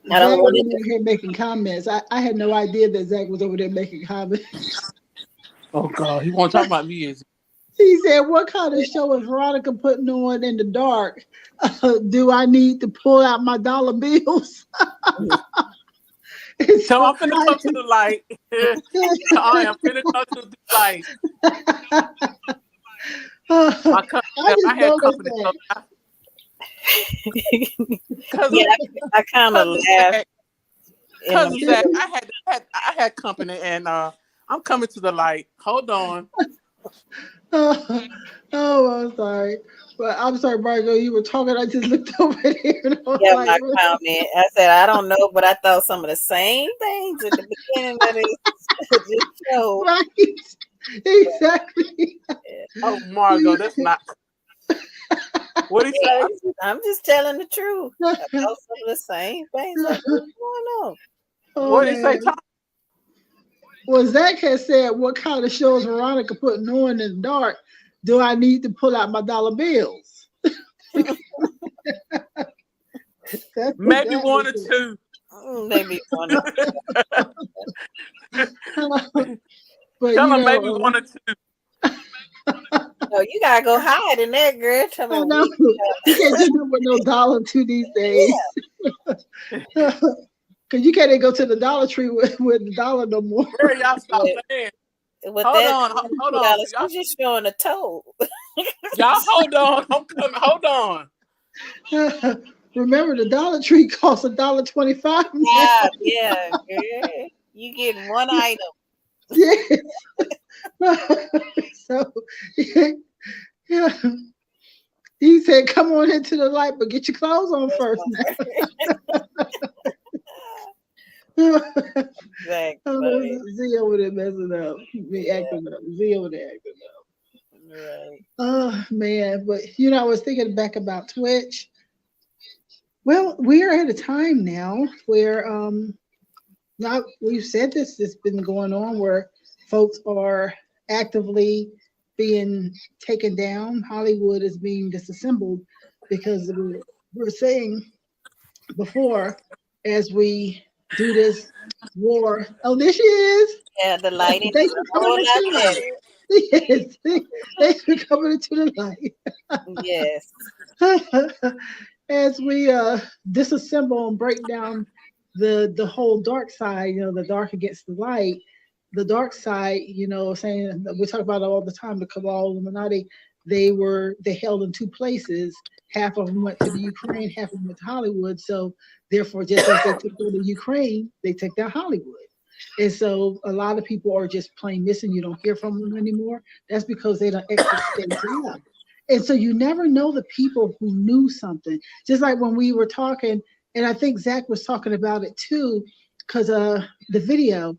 I Zach don't was really. over here making comments. I had no idea that Zach was over there making comments. Oh God, he won't talk about me. Is He said, "What kind of show is Veronica putting on in the dark? Do I need to pull out my dollar bills?" so I'm finna come to the light. I am finna come to the light. I I just had noticed company. that. Yeah, I kind of laughed. Cousin Zach, I had company, and I'm coming to the light. Hold on. Oh, I'm sorry. But I'm sorry, Margot, you were talking. I just looked over there and I was Yeah, like, my comment. I said I don't know, but I thought some of the same things at the beginning of this show. right. Exactly. Oh, Margot, that's not. What did he say? I'm just telling the truth about some of the same things that were going on. Oh, What did he say, man. Tom? Well, Zach has said, "What kind of shows Veronica putting on in the dark? Do I need to pull out my dollar bills?" Maybe one or two. Maybe one or two. But Tell him maybe one or two. No, you gotta go hide in that, girl. Tell me you can't do that with no $2 these days. Because you can't go to the Dollar Tree with the dollar no more. Girl, y'all stop saying. Hold on. Y'all just showing a toe. Y'all hold on. I'm coming. Hold on. Remember, the Dollar Tree costs $1.25. Yeah, girl. You getting one item. Yes. So, yeah. He said, "Come on into the light, but get your clothes on first now." Z over there messing up. Acting up. Z over there acting up. Right. Oh man, but I was thinking back about Twitch. Well, we are at a time now where now we've said this, it's been going on where folks are actively being taken down. Hollywood is being disassembled because we're saying before, as we do this war. Oh, there she is. Yeah, the lighting Thanks is for a coming whole into lot the better. light. Yes. Thanks for coming into the light. Yes. As we disassemble and break down the whole dark side, the dark against the light, the dark side, saying we talk about it all the time, the Cabal Illuminati, they held in two places. Half of them went to the Ukraine, half of them went to Hollywood. So therefore, just as they took down the Ukraine, they took down Hollywood. And so a lot of people are just plain missing. You don't hear from them anymore. That's because they don't exit stage left. And so you never know the people who knew something. Just like when we were talking, and I think Zach was talking about it too, because the video,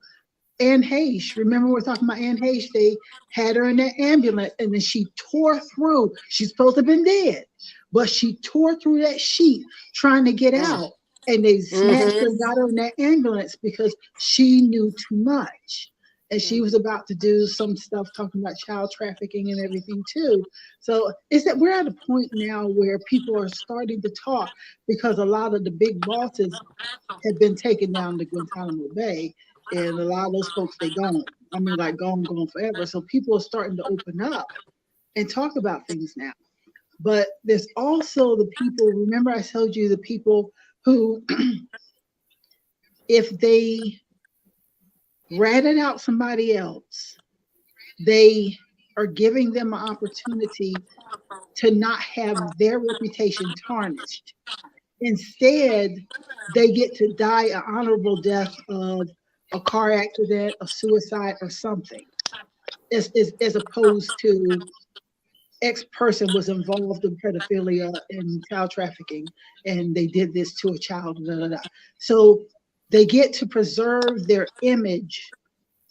Anne Heche, remember we were talking about Anne Heche, they had her in that ambulance and then she tore through. She's supposed to have been dead, but she tore through that sheet trying to get out. And they snatched her and got her in that ambulance because she knew too much. And she was about to do some stuff talking about child trafficking and everything too. So it's that we're at a point now where people are starting to talk because a lot of the big bosses have been taken down to Guantanamo Bay. And a lot of those folks, they gone. I mean, like gone forever. So people are starting to open up and talk about things now. But there's also the people, remember I told you the people who, if they ratted out somebody else, they are giving them an opportunity to not have their reputation tarnished. Instead, they get to die an honorable death of a car accident, a suicide, or something, as opposed to X person was involved in pedophilia and child trafficking, and they did this to a child. Blah, blah, blah. So they get to preserve their image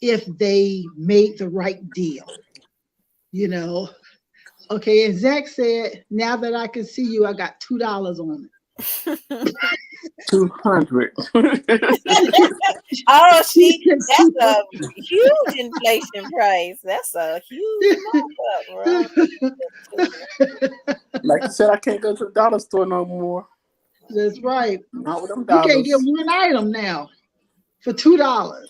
if they made the right deal. Okay, and Zach said, now that I can see you, I got $2 on it. 200. Oh, that's a huge inflation price. That's a huge markup, bro. Like you said, I can't go to the dollar store no more. That's right. Not with them You dollars. can't get one item now for $2.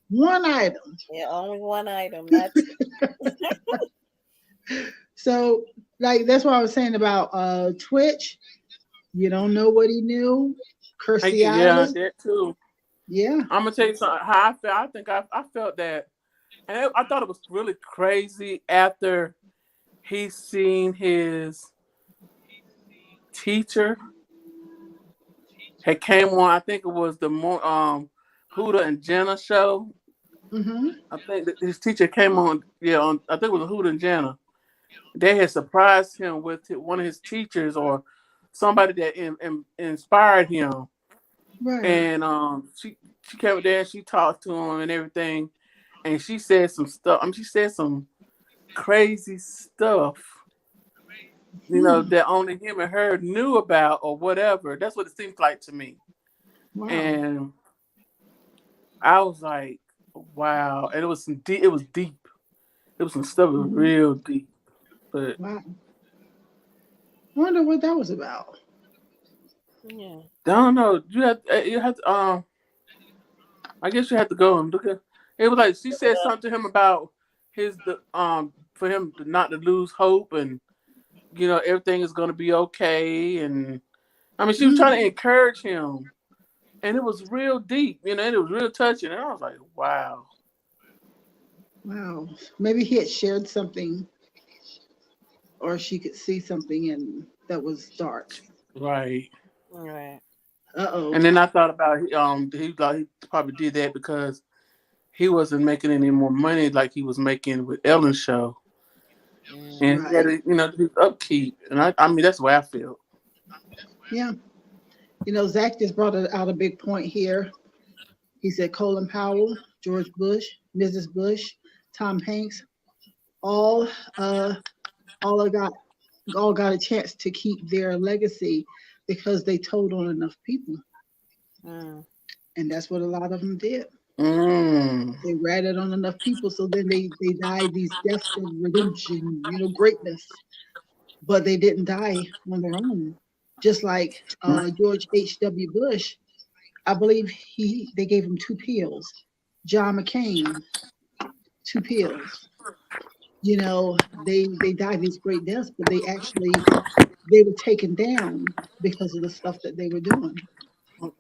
One item. Yeah, only one item. That's So, like, that's what I was saying about Twitch. You don't know what he knew. Kirstie Yeah, Alley. that too. Yeah. I'm gonna tell you something. How I felt. I think I felt that, and I thought it was really crazy after he seen his teacher had came on. I think it was the Huda and Jenna show. Mm-hmm. I think that his teacher came on. Yeah, I think it was Huda and Jenna. They had surprised him with one of his teachers or somebody that inspired him. Right. And she came there and she talked to him and everything, and she said some stuff. She said some crazy stuff, that only him and her knew about or whatever. That's what it seems like to me. Wow. And I was like, wow. And it was deep. It was deep. It was some stuff that was real deep. But wow. I wonder what that was about. yeah. I don't know. You have to I guess you have to go and look at. It was like she said something to him about for him not to lose hope and everything is gonna be okay, and I mean she was trying to encourage him, and it was real deep, and it was real touching, and I was like, wow. Wow. Maybe he had shared something, or she could see something, and that was dark. Right. Right. Uh-oh. And then I thought about he probably did that because he wasn't making any more money like he was making with Ellen's show. And he had to, do upkeep. And I mean, that's the way I feel. Yeah. Zach just brought out a big point here. He said Colin Powell, George Bush, Mrs. Bush, Tom Hanks, all got a chance to keep their legacy because they told on enough people. And that's what a lot of them did. They ratted on enough people, so then they died these deaths of redemption, greatness. But they didn't die on their own. Just like George H.W. Bush, I believe they gave him 2 pills. John McCain, 2 pills. They died these great deaths, but they were taken down because of the stuff that they were doing.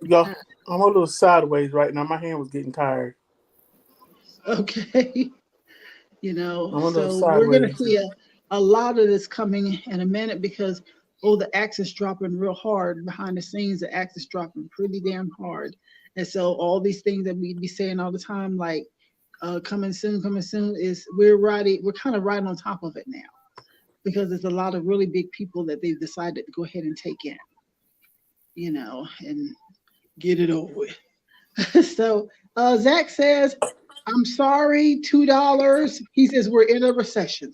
Yeah, I'm a little sideways right now. My hand was getting tired. Okay. So sideways. we're going to see a lot of this coming in a minute because, the axe is dropping real hard behind the scenes. The axe is dropping pretty damn hard. And so all these things that we be saying all the time, like coming soon, is we're kind of right on top of it now because there's a lot of really big people that they've decided to go ahead and take in, and get it over with. So Zach says, I'm sorry, $2. He says we're in a recession.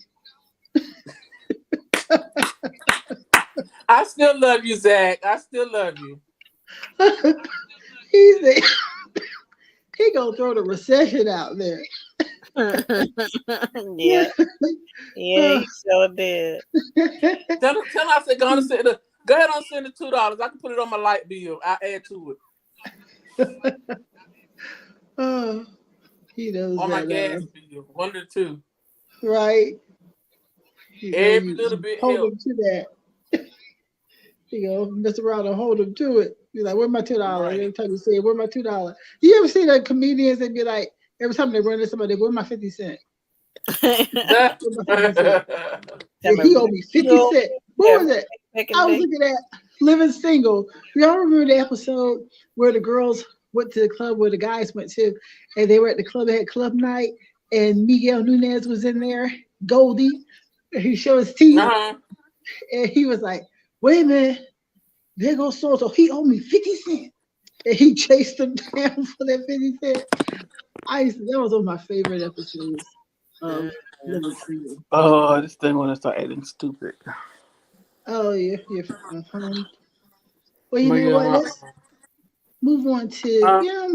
I still love you, Zach. I still love you. He said he gonna throw the recession out there. Yeah, he sure did. Tell I said go ahead and send the $2. I can put it on my light bill. I add to it. He knows on that, my gas bill, 1 or 2. right? Every little bit hold helps. him to that. Mess around and hold him to it. You're like, where's my $2? Right. Every time you say, where's my $2? You ever see that comedians? They be like, every time they run into somebody, where's my 50 cents? And he owe me 50 cents. What was it? I was looking at Living Single. Y'all remember the episode where the girls went to the club where the guys went to, and they were at the club, they had club night, and Miguel Nunez was in there, Goldie. He showed his teeth, and he was like, wait a minute, there goes so he owed me 50 cents. And he chased him down for that 50 cents. That was one of my favorite episodes of Living freely. Oh, this thing when I start acting stupid. Oh, you're home. Well, you But know yeah, what? Let's move on to, uh,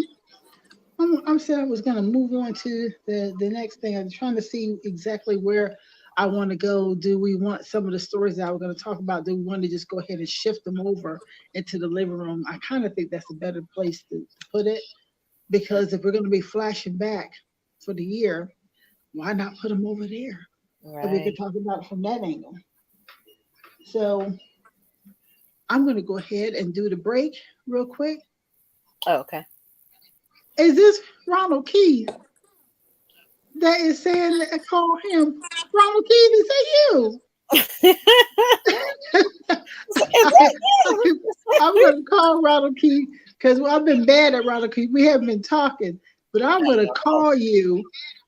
I'm saying I was going to move on to the next thing. I'm trying to see exactly where I want to go. Do we want some of the stories that I was going to talk about? Do we want to just go ahead and shift them over into the living room? I kind of think that's a better place to put it, because if we're going to be flashing back for the year, why not put them over there? And we could Right. talk about it from that angle. So I'm going to go ahead and do the break real quick. Oh, okay. Is this Ronald Keys that is saying that I call him Ronald Keys? Is that you? I'm going to call Ronald Keys because I've been bad at Ronald Keys. We haven't been talking, but I'm going to call you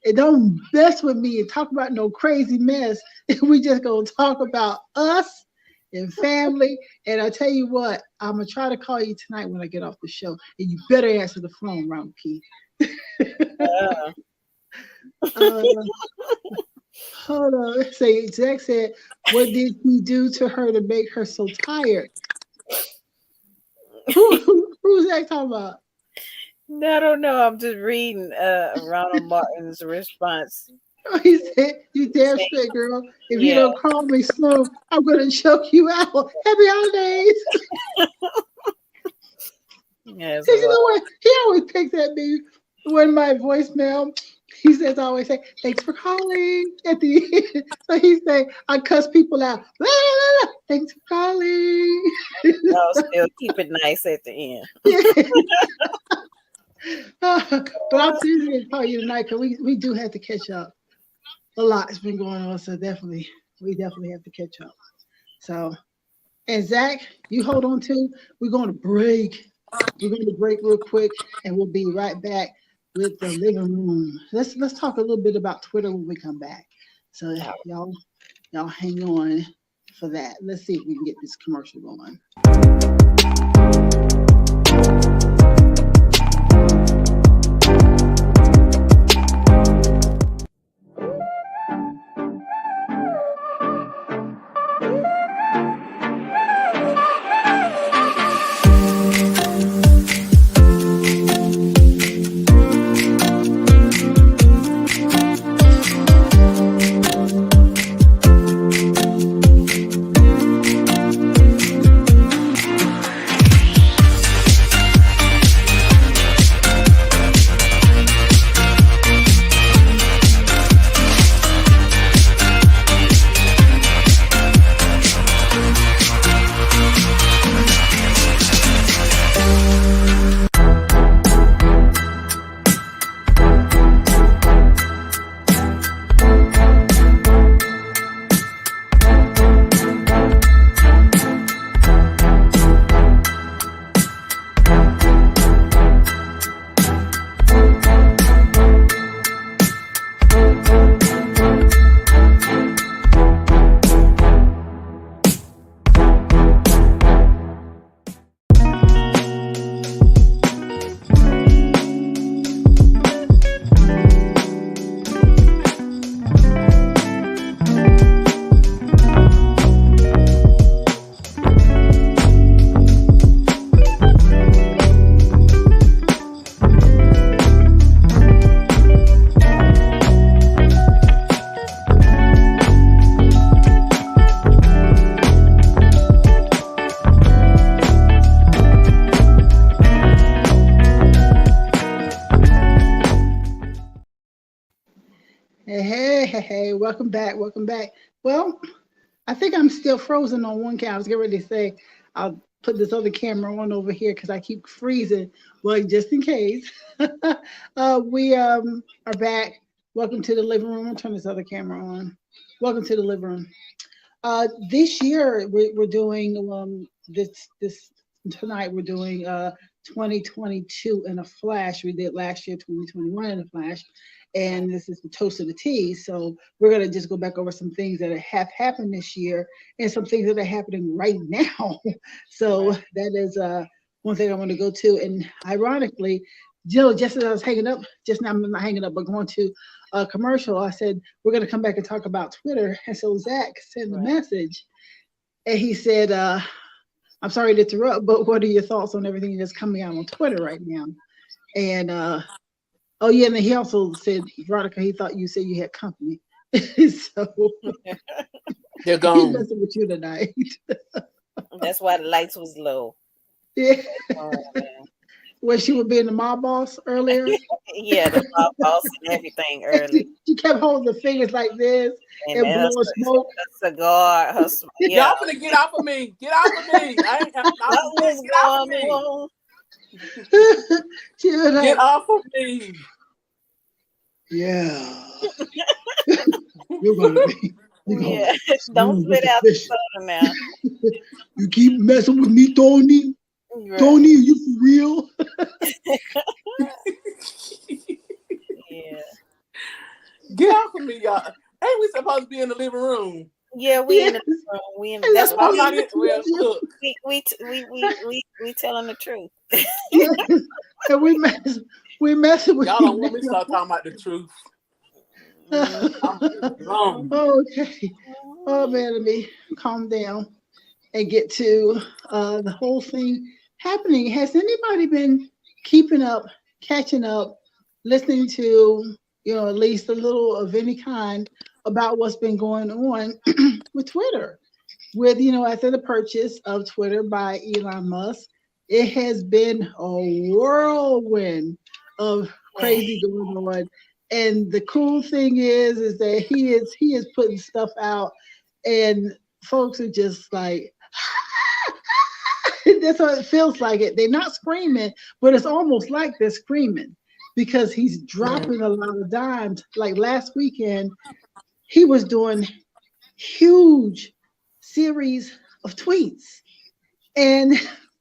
and don't mess with me and talk about no crazy mess. We just going to talk about us and family. And I tell you what, I'm going to try to call you tonight when I get off the show. And you better answer the phone, Ronald Keys. Hold on. Say, Zach said, what did he do to her to make her so tired? Who's Zach talking about? I don't know. I'm just reading Ronald Martin's response. He said, you damn straight, girl. If you don't call me soon, I'm going to choke you out. Happy holidays. Yes, You know what? He always picks at me when my voicemail. He says, I always say, thanks for calling at the end. So he say, I cuss people out. Blah, blah, blah. Thanks for calling. No, still keep it nice at the end. But I'm seriously call you tonight because we do have to catch up. A lot has been going on, so we definitely have to catch up. So, and Zach, you hold on to. We're going to break. We're going to break real quick, and we'll be right back with the living room. Let's talk a little bit about Twitter when we come back. So y'all hang on for that. Let's see if we can get this commercial going. Hey, welcome back. Well, I think I'm still frozen on one camera. I was getting ready to say I'll put this other camera on over here because I keep freezing. Well, just in case. We are back. Welcome to the living room. I'll turn this other camera on. Welcome to the living room. This year we're doing this tonight. We're doing 2022 in a flash. We did last year 2021 in a flash. And this is the toast of the tea. So we're going to just go back over some things that have happened this year and some things that are happening right now. So that is one thing I want to go to. And ironically, Jill, just as I was hanging up, just now I'm not hanging up, but going to a commercial, I said, we're going to come back and talk about Twitter. And so Zach sent a message and he said, I'm sorry to interrupt, but what are your thoughts on everything that's coming out on Twitter right now? And oh yeah, and then he also said, Veronica, he thought you said you had company. So they're he's gone. messing with you tonight. That's why the lights was low. Yeah. Oh, When she was being the mob boss earlier. Yeah, the mob boss and everything early. She kept holding the fingers like this and blowing smoke. A cigar. Yeah. Y'all finna get off of me. Get off of me. I ain't What get off of me. Get off of me. Yeah. You're gonna be. Yeah. Don't spit out the soda now. You keep messing with me, Tony. Right. Tony, are you for real? Yeah. Get off of me, y'all. Ain't we supposed to be in the living room? Yeah, we in the living room. We in. That's why we telling the truth. And we messing with y'all. Don't want me to start talking about the truth. Okay. Oh man, let me calm down and get to the whole thing happening. Has anybody been keeping up, catching up, listening to, at least a little of any kind about what's been going on with Twitter? With, after the purchase of Twitter by Elon Musk, it has been a whirlwind of crazy going on. And the cool thing is that he is putting stuff out, and folks are just like, that's what it feels like. They're not screaming, but it's almost like they're screaming because he's dropping a lot of dimes. Like last weekend, he was doing huge series of tweets, and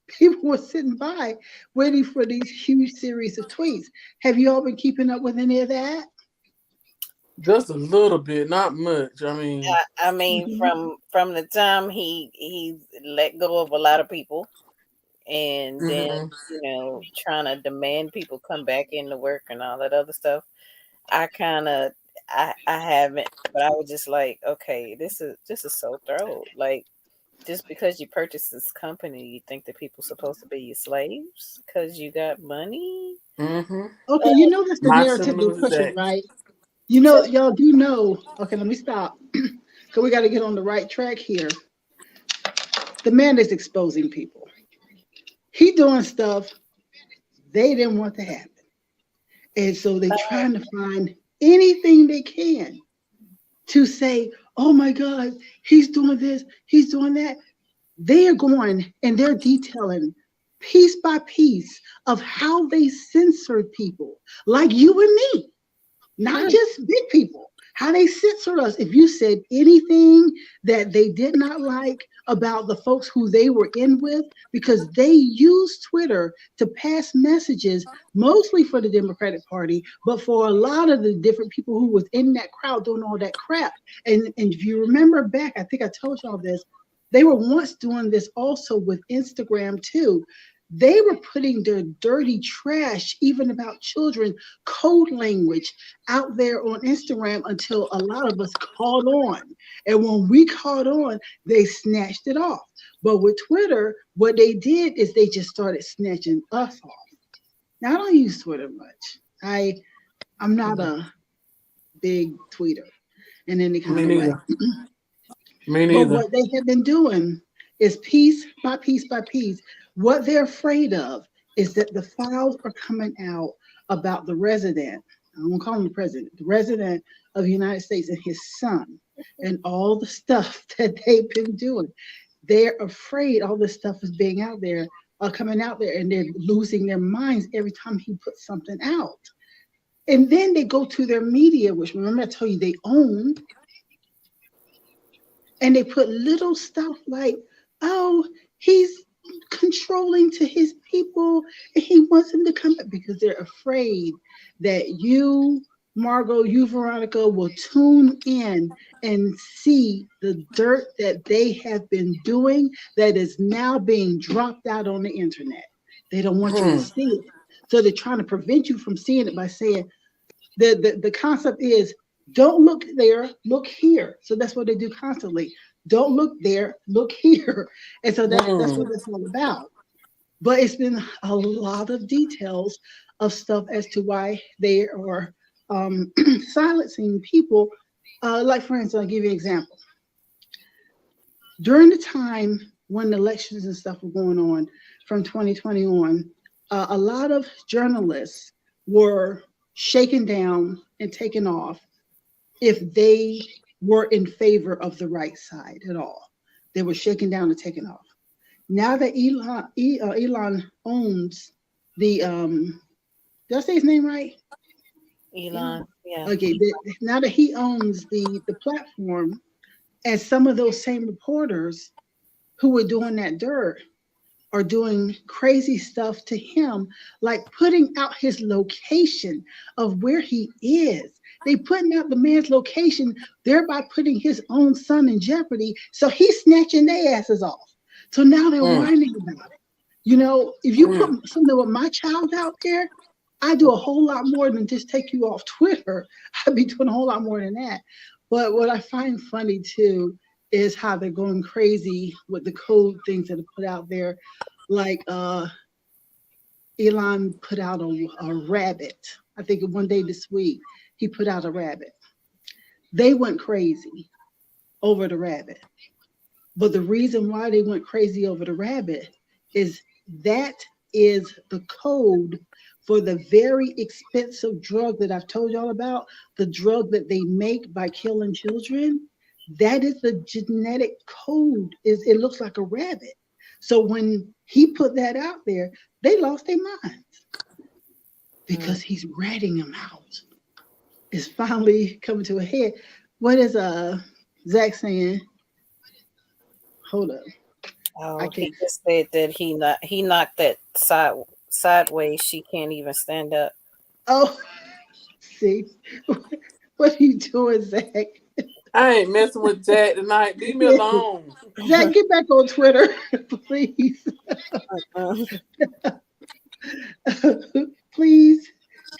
people were sitting by waiting for these huge series of tweets. Have you all been keeping up with any of that? Just a little bit, not much. I mean, from the time he let go of a lot of people, and then trying to demand people come back into work and all that other stuff. I haven't, but I was just like, okay, this is so throw. Like, just because you purchase this company, you think that people supposed to be your slaves because you got money? Mm-hmm. Okay, that's the narrative they're pushing, right? Y'all do know. Okay, let me stop because we got to get on the right track here. The man is exposing people. He doing stuff they didn't want to happen, and so they're trying to find anything they can to say, "Oh my God, he's doing this, he's doing that." They are going and they're detailing piece by piece of how they censored people like you and me. Not just big people, how they censor us. If you said anything that they did not like about the folks who they were in with, because they used Twitter to pass messages, mostly for the Democratic Party, but for a lot of the different people who was in that crowd doing all that crap. And if you remember back, I think I told y'all this, they were once doing this also with Instagram too. They were putting their dirty trash, even about children, code language out there on Instagram until a lot of us caught on. And when we caught on, they snatched it off. But with Twitter, what they did is they just started snatching us off. Now, I don't use Twitter much. I'm not a big tweeter in any kind of way. Me neither. But what they have been doing is piece by piece by piece. What they're afraid of is that the files are coming out about the resident, I won't call him the president, the resident of the United States and his son and all the stuff that they've been doing. They're afraid all this stuff is being out there, coming out there, and they're losing their minds every time he puts something out. And then they go to their media, which remember I told you they own, and they put little stuff like, oh, he's controlling to his people and he wants them to come back, because they're afraid that you, Margot, you, Veronica, will tune in and see the dirt that they have been doing that is now being dropped out on the internet. They don't want you to see it. So they're trying to prevent you from seeing it by saying the concept is don't look there, look here. So that's what they do constantly. Don't look there, look here. And so that's what it's all about. But it's been a lot of details of stuff as to why they are silencing people. Like, for instance, I'll give you an example. During the time when the elections and stuff were going on from 2020 on, a lot of journalists were shaken down and taken off if they were in favor of the right side at all. They were shaken down and taken off. Now that Elon owns the, did I say his name right? Elon, yeah. Okay, now that he owns the platform, and some of those same reporters who were doing that dirt are doing crazy stuff to him, like putting out his location of where he is. They putting out the man's location, thereby putting his own son in jeopardy. So he's snatching their asses off. So now they're whining about it. You know, if you put something with my child out there, I do a whole lot more than just take you off Twitter. I'd be doing a whole lot more than that. But what I find funny too is how they're going crazy with the code things that are put out there. Like Elon put out a rabbit. I think one day this week, he put out a rabbit. They went crazy over the rabbit. But the reason why they went crazy over the rabbit is that is the code for the very expensive drug that I've told y'all about, the drug that they make by killing children. That is the genetic code. It looks like a rabbit. So when he put that out there, they lost their minds because he's ratting them out. It's finally coming to a head. What is Zach saying? Hold up. Oh, he just said that he knocked that sideways. She can't even stand up. Oh, see, what are you doing, Zach? I ain't messing with Zach tonight. Leave me alone. Zach, get back on Twitter, please. Please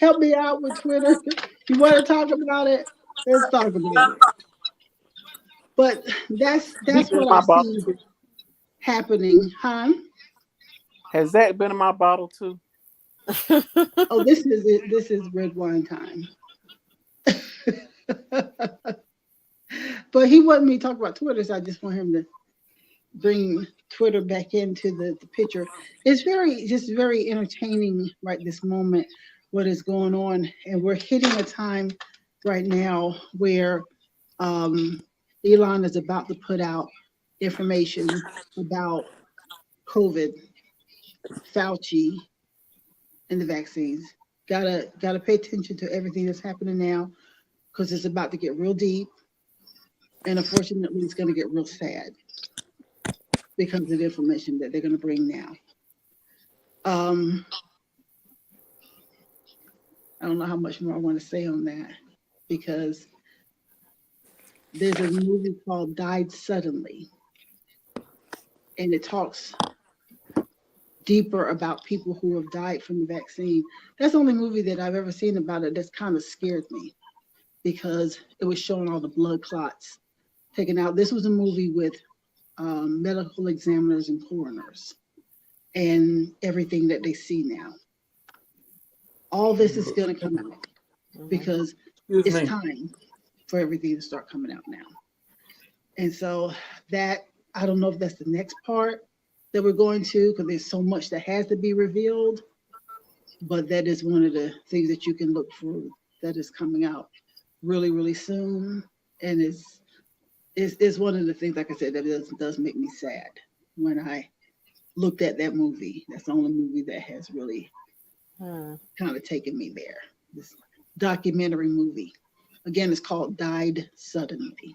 help me out with Twitter. You want to talk about it? Let's talk about it. But that's what I see happening, huh? Has Zach been in my bottle too? Oh, this is it. This is red wine time. But he wanted me to talk about Twitter, so I just want him to bring Twitter back into the picture. It's very entertaining right this moment, what is going on. And we're hitting a time right now where Elon is about to put out information about COVID, Fauci, and the vaccines. Gotta pay attention to everything that's happening now, because it's about to get real deep. And unfortunately, it's going to get real sad because of the information that they're going to bring now. I don't know how much more I want to say on that, because there's a movie called Died Suddenly, and it talks deeper about people who have died from the vaccine. That's the only movie that I've ever seen about it that's kind of scared me, because it was showing all the blood clots taken out. This was a movie with medical examiners and coroners and everything that they see now. All this is going to come out because it's time for everything to start coming out now. And so that, I don't know if that's the next part that we're going to, because there's so much that has to be revealed, but that is one of the things that you can look for that is coming out really, really soon. And it's one of the things, like I said, that does make me sad when I looked at that movie. That's the only movie that has really kind of taken me there. This documentary movie. Again, it's called Died Suddenly.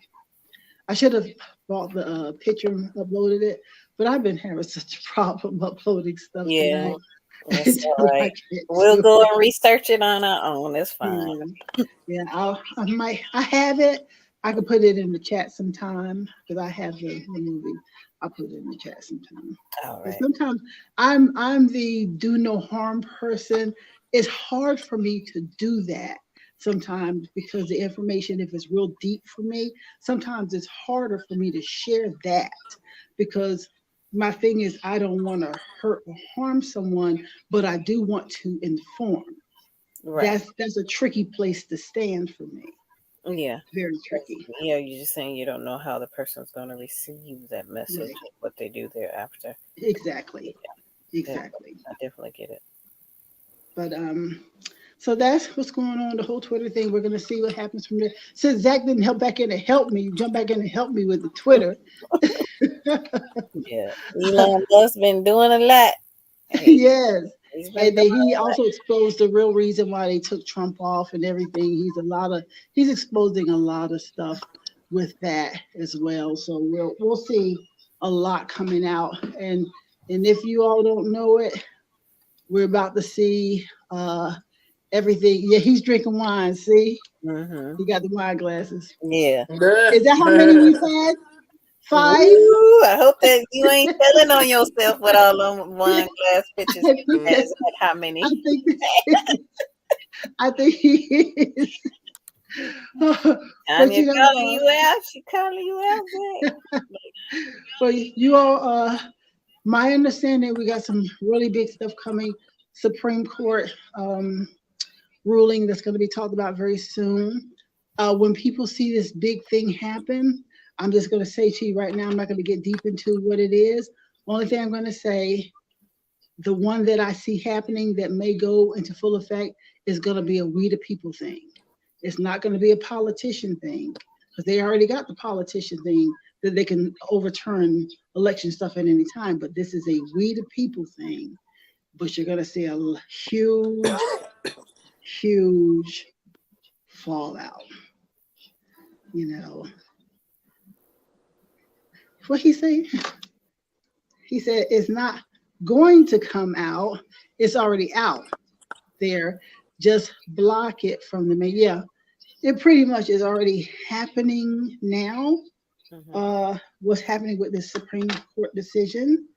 I should have bought the picture and uploaded it, but I've been having such a problem uploading stuff. Yeah, that's all right. We'll go and research it on our own. It's fine. Yeah, I have it. I could put it in the chat sometime because I have the movie. I'll put it in the chat sometime. All And right. sometimes I'm the do no harm person. It's hard for me to do that sometimes because the information, if it's real deep for me, sometimes it's harder for me to share that because my thing is I don't want to hurt or harm someone, but I do want to inform. Right. That's a tricky place to stand for me. Yeah. Very tricky. Yeah, you're just saying you don't know how the person's going to receive that message, Right. what they do thereafter. Exactly. Yeah, Exactly. I definitely get it. But so that's what's going on, the whole Twitter thing. We're gonna see what happens from there. Since Zach didn't help back in and help me, jump back in and help me with the Twitter. Yeah. Elon Musk been doing a lot. Yes. He's been And then doing he a lot. also exposed the real reason why they took Trump off and everything. He's exposing a lot of stuff with that as well. So we'll see a lot coming out. And if you all don't know it, we're about to see everything. Yeah, he's drinking wine. See, he got the wine glasses. Yeah. Is that how many we've had? 5? Ooh, I hope that you ain't telling on yourself with all them wine glass pictures. I think that's. How many? I think this. I think he is. Tanya calling you out. She calling you out. But you all, my understanding, we got some really big stuff coming. Supreme Court ruling that's going to be talked about very soon. When people see this big thing happen, I'm just going to say to you right now, I'm not going to get deep into what it is. Only thing I'm going to say, the one that I see happening that may go into full effect is going to be a we the people thing. It's not going to be a politician thing because they already got the politician thing that they can overturn election stuff at any time. But this is a we the people thing. But you're going to see a huge, huge fallout. You know. What he say? He said it's not going to come out. It's already out there. Just block it from the media. Yeah, it pretty much is already happening now. What's happening with this Supreme Court decision?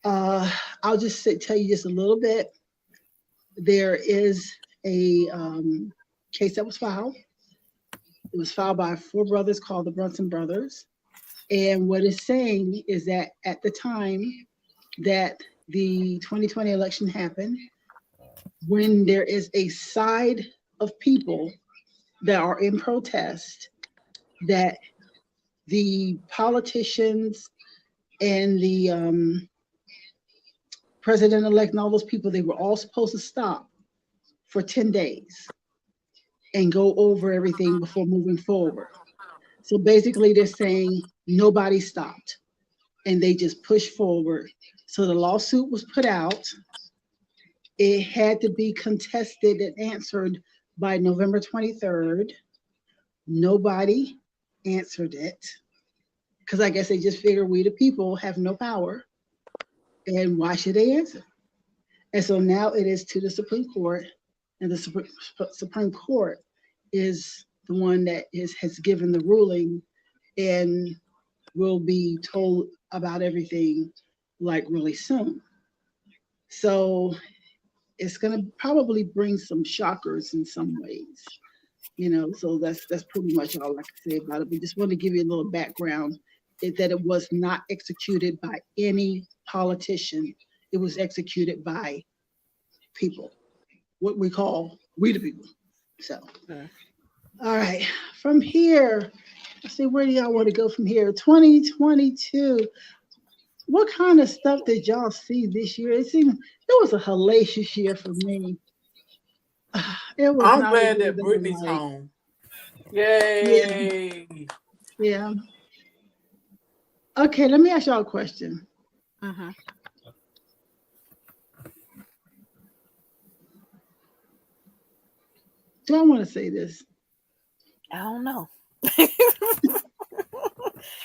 I'll just tell you just a little bit. There is a case that was filed. It was filed by 4 brothers called the Brunson brothers. And what it's saying is that at the time that the 2020 election happened, when there is a side of people that are in protest, that the politicians and the president-elect and all those people, they were all supposed to stop for 10 days and go over everything before moving forward. So basically they're saying nobody stopped and they just pushed forward. So the lawsuit was put out. It had to be contested and answered by November 23rd. Nobody answered it because I guess they just figure we the people have no power and why should they answer? And so now it is to the Supreme Court, and the Supreme Court is the one that has given the ruling and will be told about everything like really soon. So it's going to probably bring some shockers in some ways, you know. So that's pretty much all I can say about it. We just want to give you a little background that it was not executed by any politician. It was executed by people, what we call we the people. So, all right, from here, let's see, where do y'all want to go from here? 2022. What kind of stuff did y'all see this year? It was a hellacious year for me. It was. I'm glad that Brittany's home. Yay! Yeah. Okay, let me ask y'all a question. Do I want to say this? I don't know. I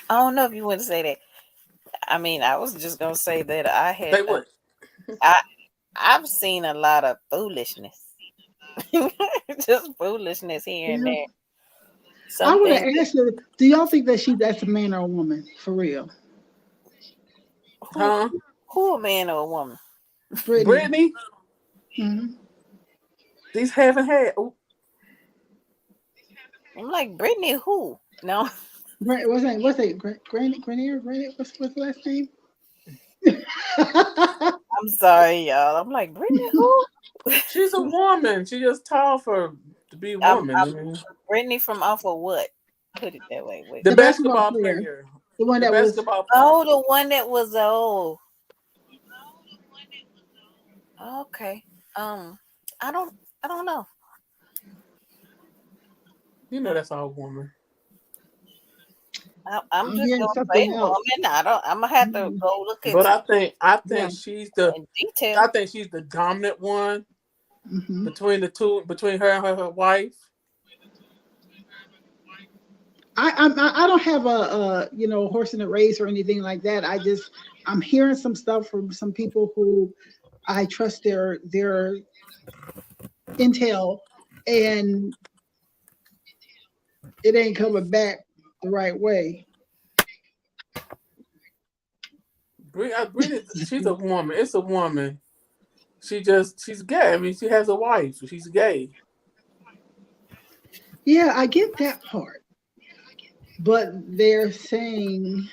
don't know if you want to say that. I mean, I was just gonna say that I had. Say what? I've seen a lot of foolishness, just foolishness here and there. I would have asked her, do y'all think that that's a man or a woman for real? Huh? Who a man or a woman? Brittany? Mhm. These haven't had. Ooh. I'm like, Brittany who? No. What's that? Grenier? What's the last name? I'm sorry, y'all. I'm like, Brittany who? She's a woman. She just tall for to be a woman. Brittany from off of what? Put it that way. Wait. The basketball player. The one that was. Oh, the one that was okay. I don't know. You know that's all woman. I'm just gonna say woman. I'm gonna have to go look at. But I think she's the detail. I think she's the dominant one between the two, between her and her wife. I don't have a horse in a race or anything like that. I'm hearing some stuff from some people who I trust their intel, and it ain't coming back the right way. Brittany, she's a woman. It's a woman. She's gay. I mean, she has a wife. She's gay. Yeah, I get that part. But they're saying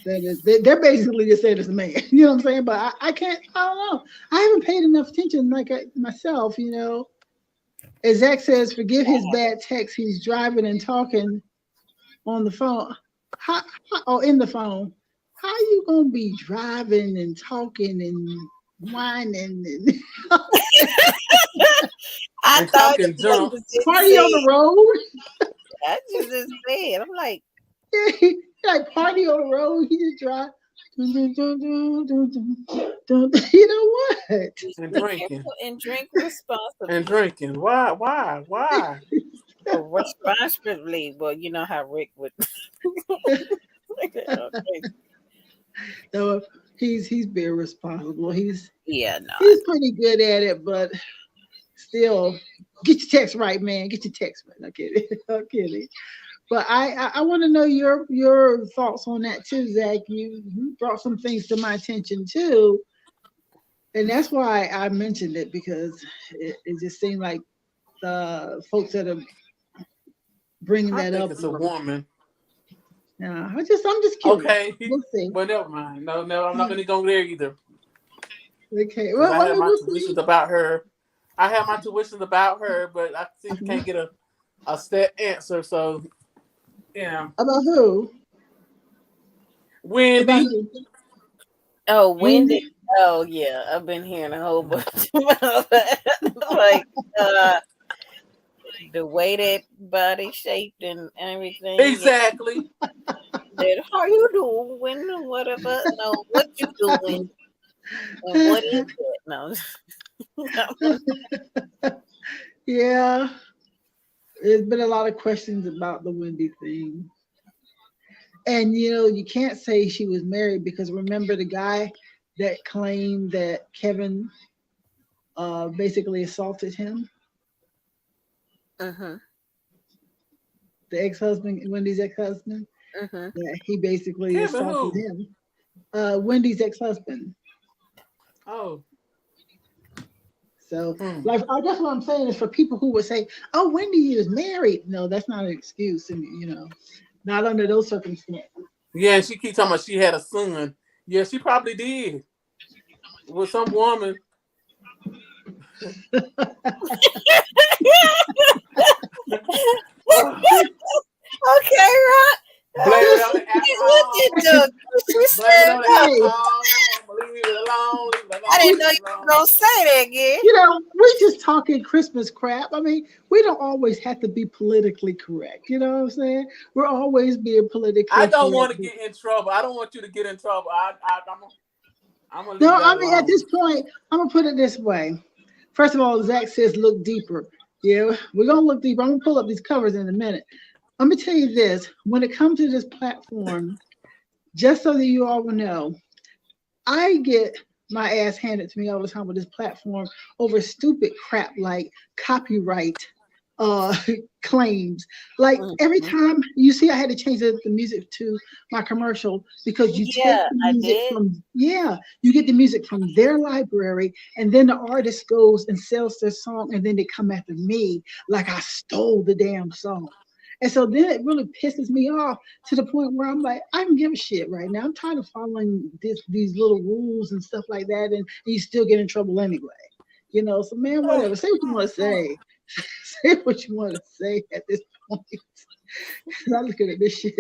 that they're basically just saying it's a man. You know what I'm saying? But I don't know. I haven't paid enough attention myself, As Zach says, forgive his bad text. He's driving and talking on the phone. In the phone. How you gonna be driving and talking and whining and I thought you party on the road? I just said, I'm like, like party on the road. He just drive. You know what? And drinking. And drink responsibly. And drinking. Why? Responsibly. Well, you know how Rick would. No, he's being responsible. He's pretty good at it, but still, get your text right, man. Get your text right. I'm kidding. But I want to know your thoughts on that too, Zach. You brought some things to my attention too, and that's why I mentioned it, because it just seemed like the folks that are bringing that up. It's a woman. Yeah, I'm just curious. Okay. We'll see. Well, never mind. No, I'm not going to go there either. Okay. Well, I have my tuitions about her. I have my tuitions about her, but I can't get a set answer. So, yeah. About who? Wendy. Oh, Wendy. Oh, yeah. I've been hearing a whole bunch about that. Like, the way that body shaped and everything. Exactly. How you doing? When, whatever. No, what you doing? And what is it? No. Yeah. There's been a lot of questions about the Wendy thing. And, you can't say she was married, because remember the guy that claimed that Kevin basically assaulted him? Mm-hmm. The ex-husband, Wendy's ex-husband? Mm-hmm. Yeah, he basically assaulted him. Wendy's ex-husband. Oh. So, I guess what I'm saying is, for people who would say, "Oh, Wendy is married," no, that's not an excuse, and not under those circumstances. Yeah, she keeps talking about she had a son. Yeah, she probably did with some woman. Okay, right. Blame it on the alcohol. Leave it alone. I didn't know you were gonna say that again. We're just talking Christmas crap. I mean, we don't always have to be politically correct. You know what I'm saying? We're always being politically correct. I don't want to get in trouble. I don't want you to get in trouble. I'm gonna No, I mean, alone. At this point, I'm gonna put it this way. First of all, Zach says look deeper. Yeah, we're gonna look deeper. I'm gonna pull up these covers in a minute. Let me tell you this: when it comes to this platform, just so that you all will know, I get my ass handed to me all the time with this platform over stupid crap like copyright uh claims. Like every time you see, I had to change the music to my commercial because you take Yeah, the I music did. from you get the music from their library, and then the artist goes and sells their song, and then they come after me like I stole the damn song. And so then it really pisses me off to the point where I'm like, I don't give a shit right now. I'm tired of following these little rules and stuff like that, and you still get in trouble anyway. You know, so man, whatever. Say what you want to say. Say what you want to say at this point. I'm looking at this shit.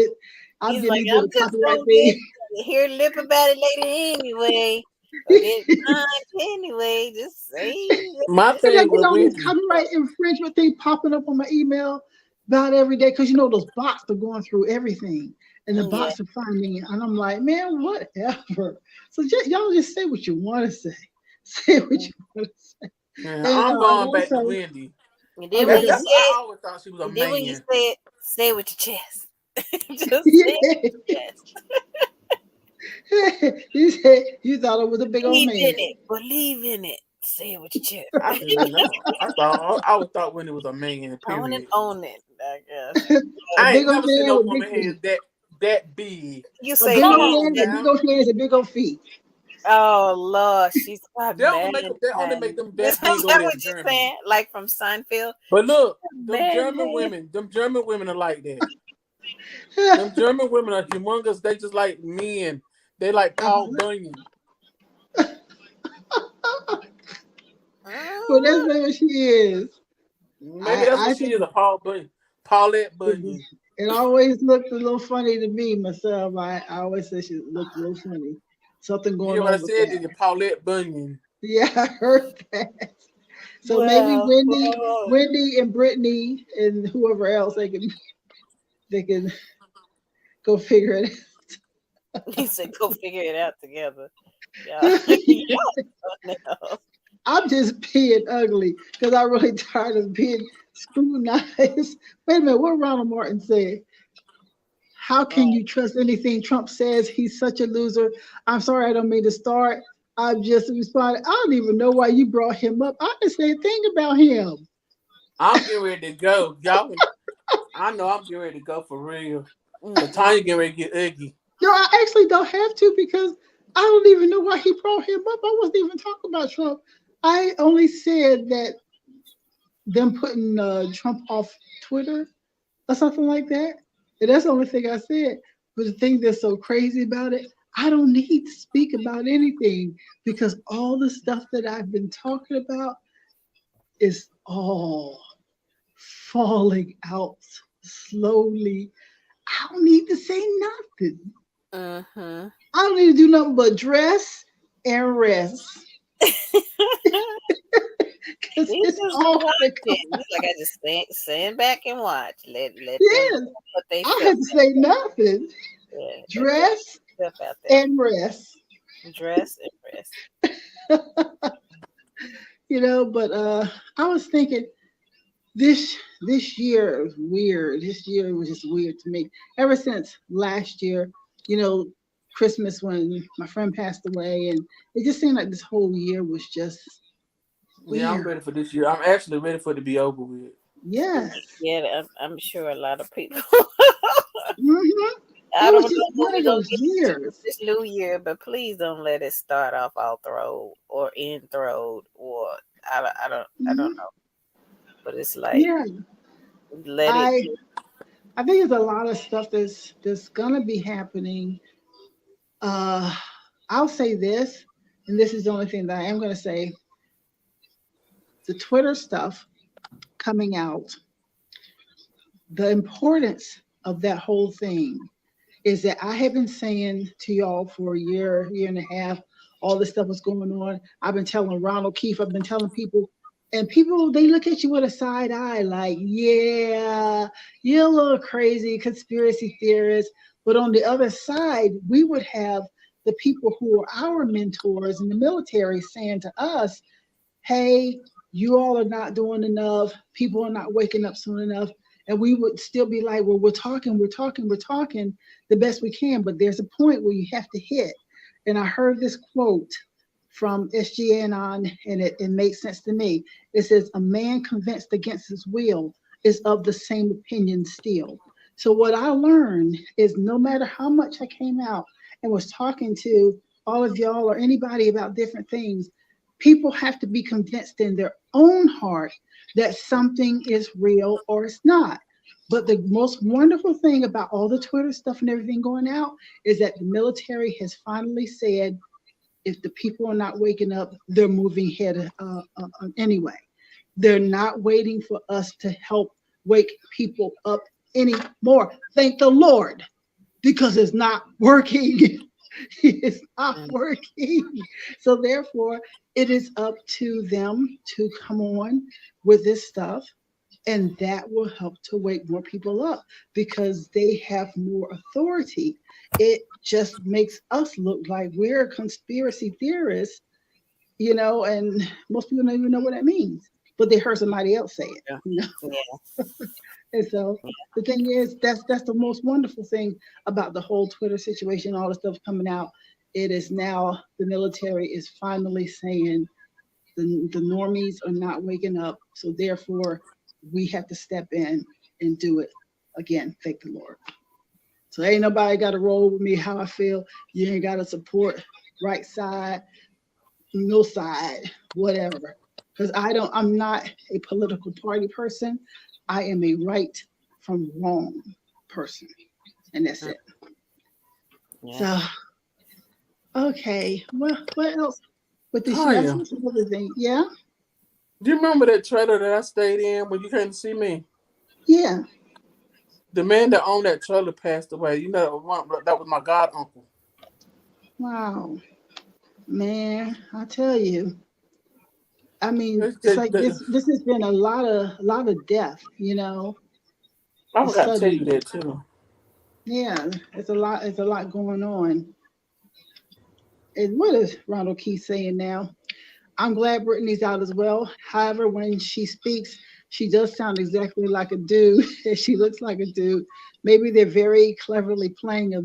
I'm He's getting like, these I'm little just copyright gonna things. hear lip about it later anyway. Or get signed anyway. Just say it. My And I thing get with all these Wendy, copyright infringement things popping up on my email about every day because you know those bots are going through everything and the Yeah. bots are finding it. And I'm like, man, whatever. So y'all just say what you want to say. Say what you want to say. man, And I'm going back to also, Wendy. And then when okay, you That's go. I said, always thought she was a and then when you man. say it with your chest. Just say it Yeah. with your chest. You said you thought it was a big old Believe man. in it. Believe in it. Say it with your chest. I always thought Wendy was a man. Own it, Period. own it, I guess. A I big ain't old never seen man no with big woman feet. hands that big. You A say big Come old big. on man with big now. old hands and big old feet. Oh Lord, she's got man They only make hands. them Is that that big over there what in you're Germany. saying? Like from Seinfeld? But look, Man hands. Them German women are like that. Them German women are humongous. They just like men. They like Paul Uh-huh. Bunyan. Well, that's Mm, not what she is. Maybe that's I what she think is, a Paul Bunyan. Paulette Bunyan. it always looked a little funny to me myself. I always say she looked a little funny. Something You going hear what I on with said? that. Did you Paulette Bunyan? Yeah, I heard that. So maybe well, well, Wendy and Brittany and whoever else they can go figure it he said, "Go figure it out together." Yeah, out. yeah. No. I'm just being ugly because I'm really tired of being scrutinized. Wait a minute, what Ronald Martin said? How can you trust anything Trump says? He's such a loser. I'm sorry, I don't mean to start. I've just responded. I don't even know why you brought him up. I didn't say a thing about him. I'm getting ready to go. I know I'm getting ready to go for real. Cause Mm-mm. Tanya getting ready to get ugly. No, I actually don't have to because I don't even know why he brought him up. I wasn't even talking about Trump. I only said that them putting Trump off Twitter or something like that. And that's the only thing I said. But the thing that's so crazy about it, I don't need to speak about anything because all the stuff that I've been talking about is all falling out slowly. I don't need to say nothing. Mm-hmm. I don't need to do nothing but dress and rest. Because He's it's just all gonna watching. come He's out. like, I just stand back and watch. Let them Yes, what they I don't feel. have to say nothing. Yeah, let them Dress stuff out there. and rest. Dress and rest. You know, but I was thinking this year is weird. This year was just weird to me. Ever since last year, you know, Christmas when my friend passed away, and it just seemed like this whole year was just Yeah, I'm weird. ready for this year. I'm actually ready for it to be over with. Yes. Yeah, I'm sure a lot of people. Hmm. I It don't was know just what one we're of gonna those get into years. this new year, but please don't let it start off all throwed or in throwed or I don't Mhm. know. But it's like Yeah. let it I I think there's a lot of stuff that's gonna be happening. Uh I'll say this, and this is the only thing that I am gonna say. The Twitter stuff coming out, the importance of that whole thing is that I have been saying to y'all for a year and a half, all this stuff was going on. I've been telling Ronald Keefe, I've been telling people, and people they look at you with a side eye, like, yeah, you're a little crazy, conspiracy theorist. But on the other side, we would have the people who are our mentors in the military saying to us, hey, you all are not doing enough. People are not waking up soon enough. And we would still be like, well, we're talking the best we can. But there's a point where you have to hit. And I heard this quote from SGAnon, and it makes sense to me. It says, a man convinced against his will is of the same opinion still. So what I learned is no matter how much I came out and was talking to all of y'all or anybody about different things, people have to be convinced in their own heart that something is real or it's not. But the most wonderful thing about all the Twitter stuff and everything going out is that the military has finally said, if the people are not waking up, they're moving ahead anyway. They're not waiting for us to help wake people up anymore. Thank the Lord, because it's not working. It's not working. So therefore, it is up to them to come on with this stuff, and that will help to wake more people up because they have more authority. It just makes us look like we're conspiracy theorists, and most people don't even know what that means, but they heard somebody else say it. Yeah. And so the thing is, that's the most wonderful thing about the whole Twitter situation, all the stuff coming out. It is now the military is finally saying the normies are not waking up, so therefore we have to step in and do it again. Thank the Lord. So ain't nobody got to roll with me how I feel. You ain't got to support right side, no side, whatever. Because I'm not a political party person. I am a right from wrong person. And that's it. Yeah. So, okay. Well, what else? With the other thing. Yeah? Do you remember that trailer that I stayed in when you came to see me? Yeah. The man that owned that trailer passed away. That was my god uncle. Wow. Man, I tell you. I mean, it's like this has been a lot of death, I forgot to tell you that too. Yeah, it's a lot going on. And what is Ronald Keith saying now? I'm glad Brittany's out as well. However, when she speaks, she does sound exactly like a dude. She looks like a dude. Maybe they're very cleverly playing a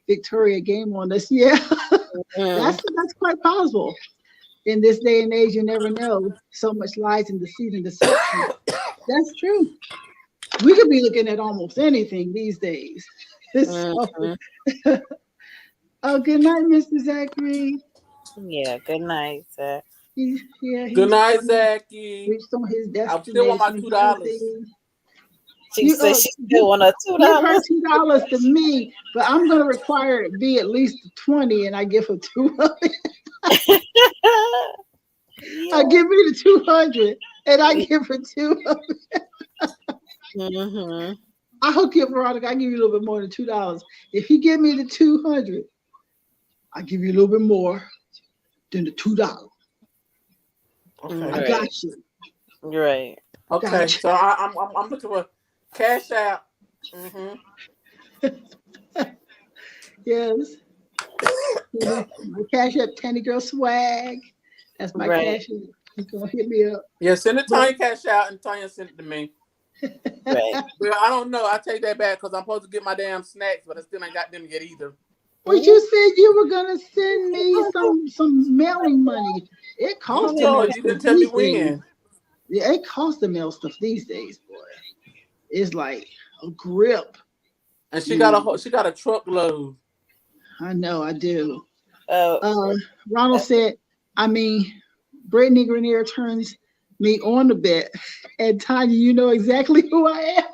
Victoria game on us. Yeah, that's quite possible. In this day and age, you never know. So much lies and deceit and deception. That's true. We could be looking at almost anything these days. So, oh, good night, Mr. Zachary. Yeah, good night, Zach. Good night, Zachy. Reached on his destination. I still want my $2. She said she still want her $2. Give her $2 to me, but I'm going to require it be at least 20, and I give her 200. I give me the 200, and I give her 200. I hook you up, Veronica. I give you a little bit more than $2. If you give me the 200, I give you a little bit more than the $2. Okay, I got you. Right. Okay, so I'm looking for cash out. Yes. My cash up, Tanny Girl Swag. That's my cash app. You gonna hit me up? Yeah, send it to Tanya cash out, and Tanya send it to me. Right. Well, I don't know. I take that back because I'm supposed to get my damn snacks, but I still ain't got them yet either. But you said you were gonna send me some mailing money. It costs to mail you didn't tell me when. Yeah, it costs to mail stuff these days, boy. It's like a grip. And she got a truckload. I know, I do. Ronald said, Brittany Grenier turns me on a bit. And Tanya, you know exactly who I am.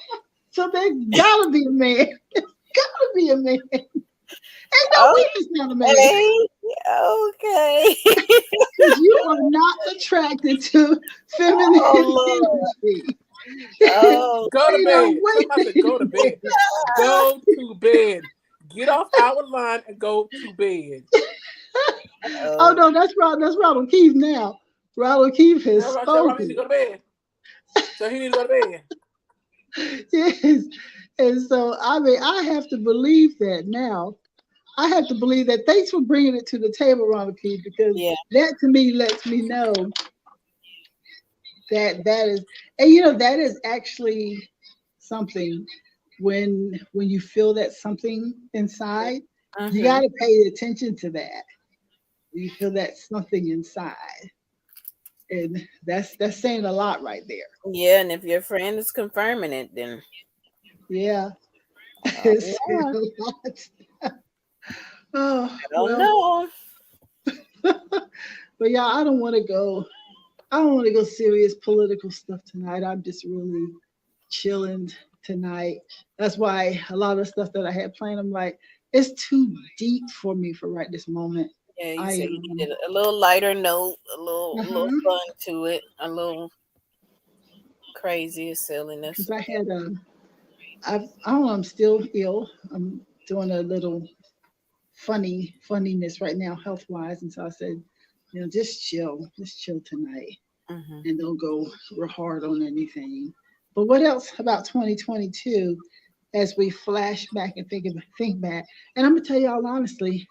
So there's gotta be a man. Gotta be a man. Ain't no way it's not a man. Okay. You are not attracted to feminine energy. Go to bed. Somebody said go to bed. Go to bed. Get off our line and go to bed. Oh no, that's Ronald Keith now. Ronald Keith has spoken. He needs to go to bed. So he needs to go to bed. Yes. And so, I have to believe that now. I have to believe that. Thanks for bringing it to the table, Ronald Keith, because that to me lets me know that is, and that is actually something when you feel that something inside, you got to pay attention to that. You feel that something inside. And that's saying a lot right there. Yeah, and if your friend is confirming it, then Yeah. It's saying yeah, a lot. Oh, I don't well, know. but yeah, I don't want to go. I don't want to go serious political stuff tonight. I'm just really chilling tonight. That's why a lot of the stuff that I had planned, I'm like, it's too deep for me for right this moment. Yeah, you I said you needed a little lighter note, a little uh-huh. fun to it, a little crazy silliness. Because I had I don't know, I'm still ill. I'm doing a little funniness right now, health wise, and so I said, just chill tonight, Mm-hmm. and don't go real hard on anything. But what else about 2022? As we flash back and think back, and I'm gonna tell y'all honestly,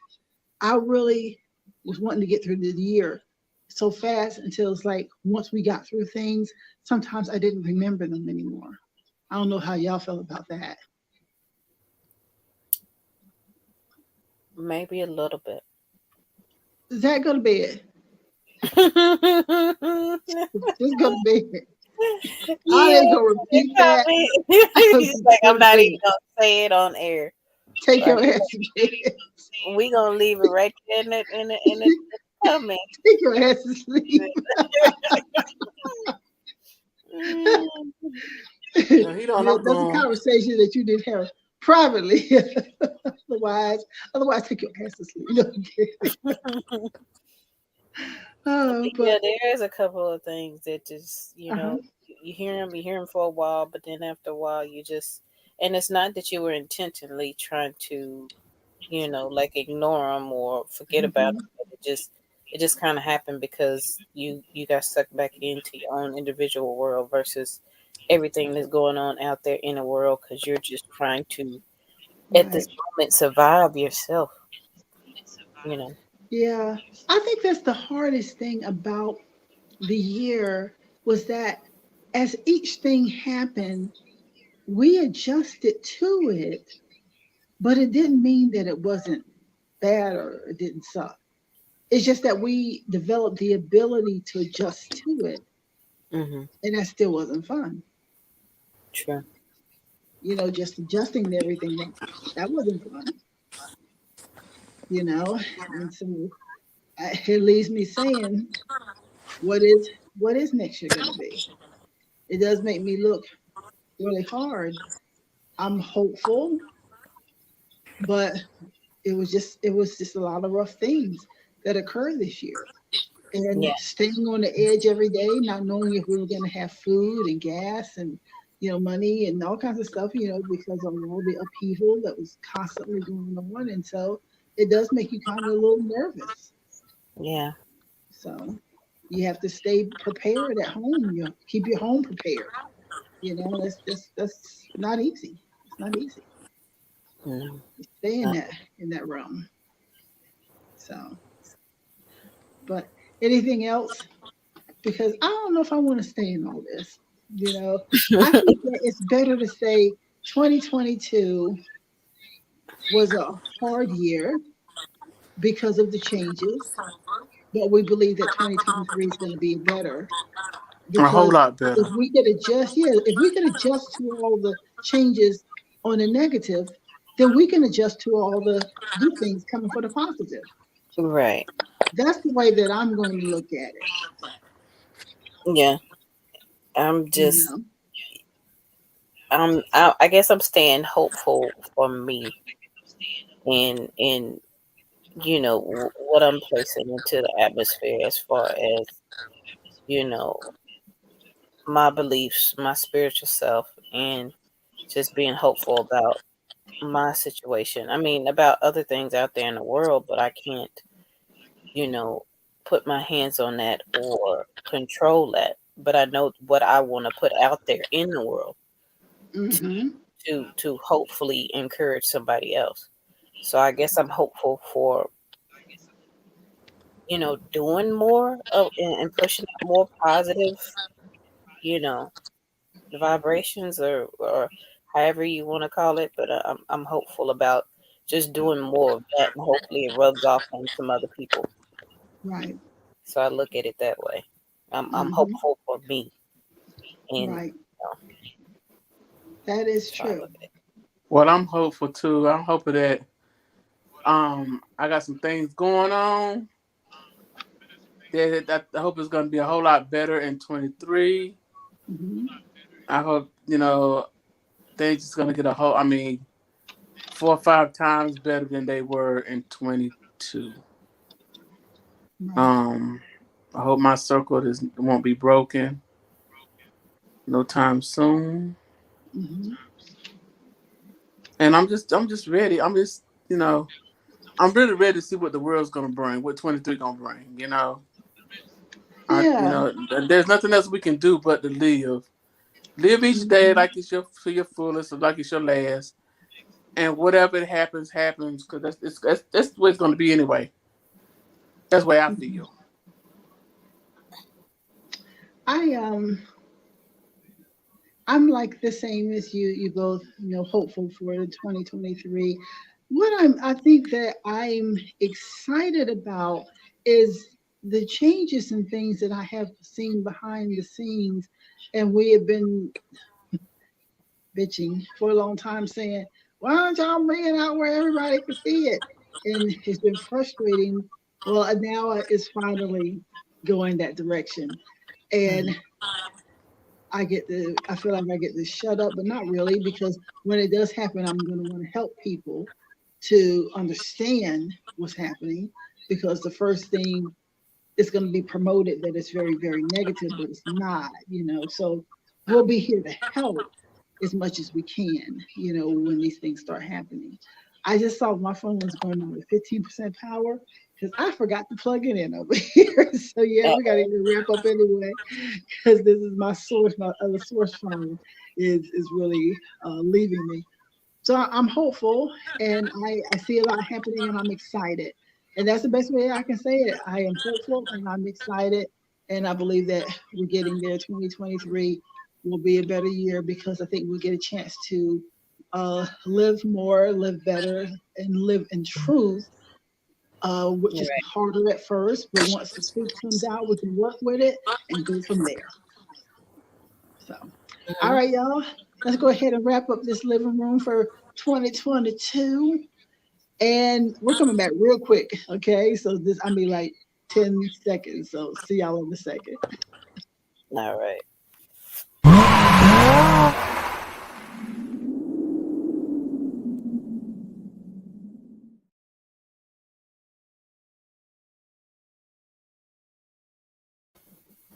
I really was wanting to get through the year so fast until it's like once we got through things, sometimes I didn't remember them anymore. I don't know how y'all feel about that. Maybe a little bit. Zach, go to bed. You Just go to bed. I ain't gonna repeat that. He's like, Go I'm to not even bed. gonna say it on air. Take Right? your ass to bed. We gonna leave it right there in the comment. Take your ass to sleep. Mm. No, he don't know what's That's going a on. conversation that you did have privately. otherwise, take your ass to sleep. Oh, Yeah, but there is a couple of things that just uh-huh. you hear them for a while, but then after a while you just, and it's not that you were intentionally trying to, like ignore them or forget about Mhm. them. But it just kind of happened because you got sucked back into your own individual world versus everything that's going on out there in the world because you're just trying to at Right. this moment survive yourself. You know. Yeah. I think that's the hardest thing about the year was that as each thing happened, we adjusted to it, but it didn't mean that it wasn't bad or it didn't suck. It's just that we developed the ability to adjust to it, Mm-hmm. and that still wasn't fun. True. Just adjusting to everything that wasn't fun. And so it leaves me saying, what is next year going to be? It does make me look really hard. I'm hopeful, but it was just a lot of rough things that occurred this year. And Yeah. staying on the edge every day, not knowing if we were going to have food and gas and money and all kinds of stuff, because of all the upheaval that was constantly going on. And so it does make you kind of a little nervous. Yeah. So you have to stay prepared at home. You keep your home prepared. That's not easy. It's not easy. No. Stay in that realm. So, but anything else? Because I don't know if I want to stay in all this. I think that it's better to say 2022 was a hard year because of the changes, but we believe that 2023 is going to be better A whole because lot better. if we could adjust to all the changes on the negative, then we can adjust to all the good things coming for the positive. Right. That's the way that I'm going to look at it. Yeah. I'm You just know, I guess I'm staying hopeful for me in what I'm placing into the atmosphere as far as you know my beliefs, my spiritual self, and just being hopeful about my situation. I mean, about other things out there in the world, but I can't, you know, put my hands on that or control that. But I know what I want to put out there in the world to hmm to hopefully encourage somebody else. So I guess I'm hopeful for doing more of and pushing out more positive, you know, vibrations or however you want to call it. But I'm hopeful about just doing more of that, and hopefully it rubs off on some other people. right. So I look at it that way. I'm hopeful for me. And Right. That is true. Well, I'm hopeful too. I'm hoping that I got some things going on that I hope it's going to be a whole lot better in 23. Mm-hmm. I hope things is going to get 4 or 5 times better than they were in 22. Right. I hope my circle won't be broken no time soon. Mm-hmm. And I'm just ready. I'm really ready to see what the world's gonna bring, what 23 gonna bring. Yeah. There's nothing else we can do but to live. Live each day Mm-hmm. like it's for your fullest, or like it's your last, and whatever happens, happens. Because that's the way it's gonna be anyway. That's the way I Mm-hmm. feel. I I'm like the same as you. You both, hopeful for the 2023. I think that I'm excited about is the changes and things that I have seen behind the scenes, and we have been bitching for a long time, saying, "Why aren't y'all bringing it out where everybody can see it?" And it's been frustrating. Well, now it's finally going that direction, and I feel like I get to shut up, but not really, because when it does happen, I'm going to want to help people to understand what's happening, because the first thing is going to be promoted that it's very, very negative, but it's not. So we'll be here to help as much as we can, when these things start happening. I just saw my phone was going on with 15% power because I forgot to plug it in over here. So yeah, we got to wrap up anyway, because this is my source. My other source phone is really leaving me. So I'm hopeful, and I see a lot happening, and I'm excited. And that's the best way I can say it. I am hopeful and I'm excited, and I believe that we're getting there. 2023 will be a better year, because I think we'll get a chance to live more, live better, and live in truth, which is Right. harder at first, but once the truth comes out, we can work with it and go from there. So, all right, y'all, let's go ahead and wrap up this living room for 2022. And we're coming back real quick. Okay. So I mean, like 10 seconds. So see y'all in a second. All right.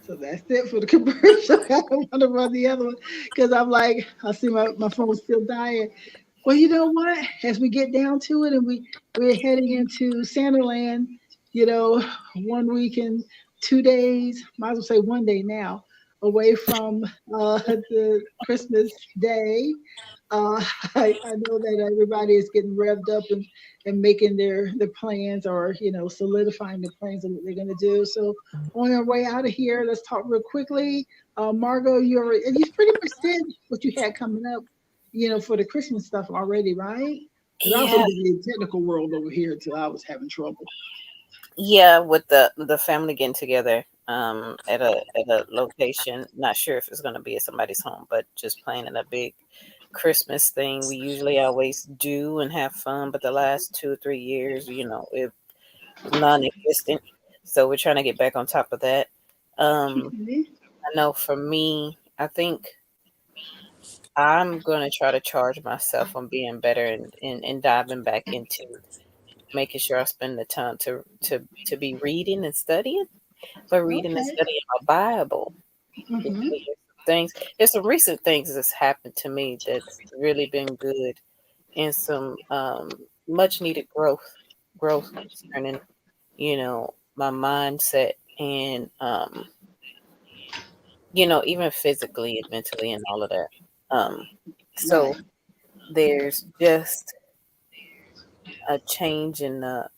So that's it for the commercial. I don't want to run the other one, because I'm like, I see my phone still dying. Well, you know what? As we get down to it, and we're heading into Santaland, 1 week and 2 days, might as well say 1 day now, away from the Christmas day. Uh, I know that everybody is getting revved up and making their plans, or solidifying the plans of what they're going to do. So on our way out of here, let's talk real quickly. Margot, you've pretty much said what you had coming up, for the Christmas stuff already, right? Because I was so Yeah. busy in the technical world over here till I was having trouble. Yeah, with the family getting together at a location. Not sure if it's gonna be at somebody's home, but just planning a big Christmas thing. We usually always do and have fun, but the last 2 or 3 years, it was non-existent. So we're trying to get back on top of that. Okay. I know for me, I think I'm gonna try to charge myself on being better and diving back into making sure I spend the time to be reading and studying, but reading and Okay. studying my Bible. Mm-hmm. Because there's some recent things that's happened to me that's really been good, and some much needed growth concerning, my mindset, and even physically and mentally and all of that. Um so Right. there's just a change in the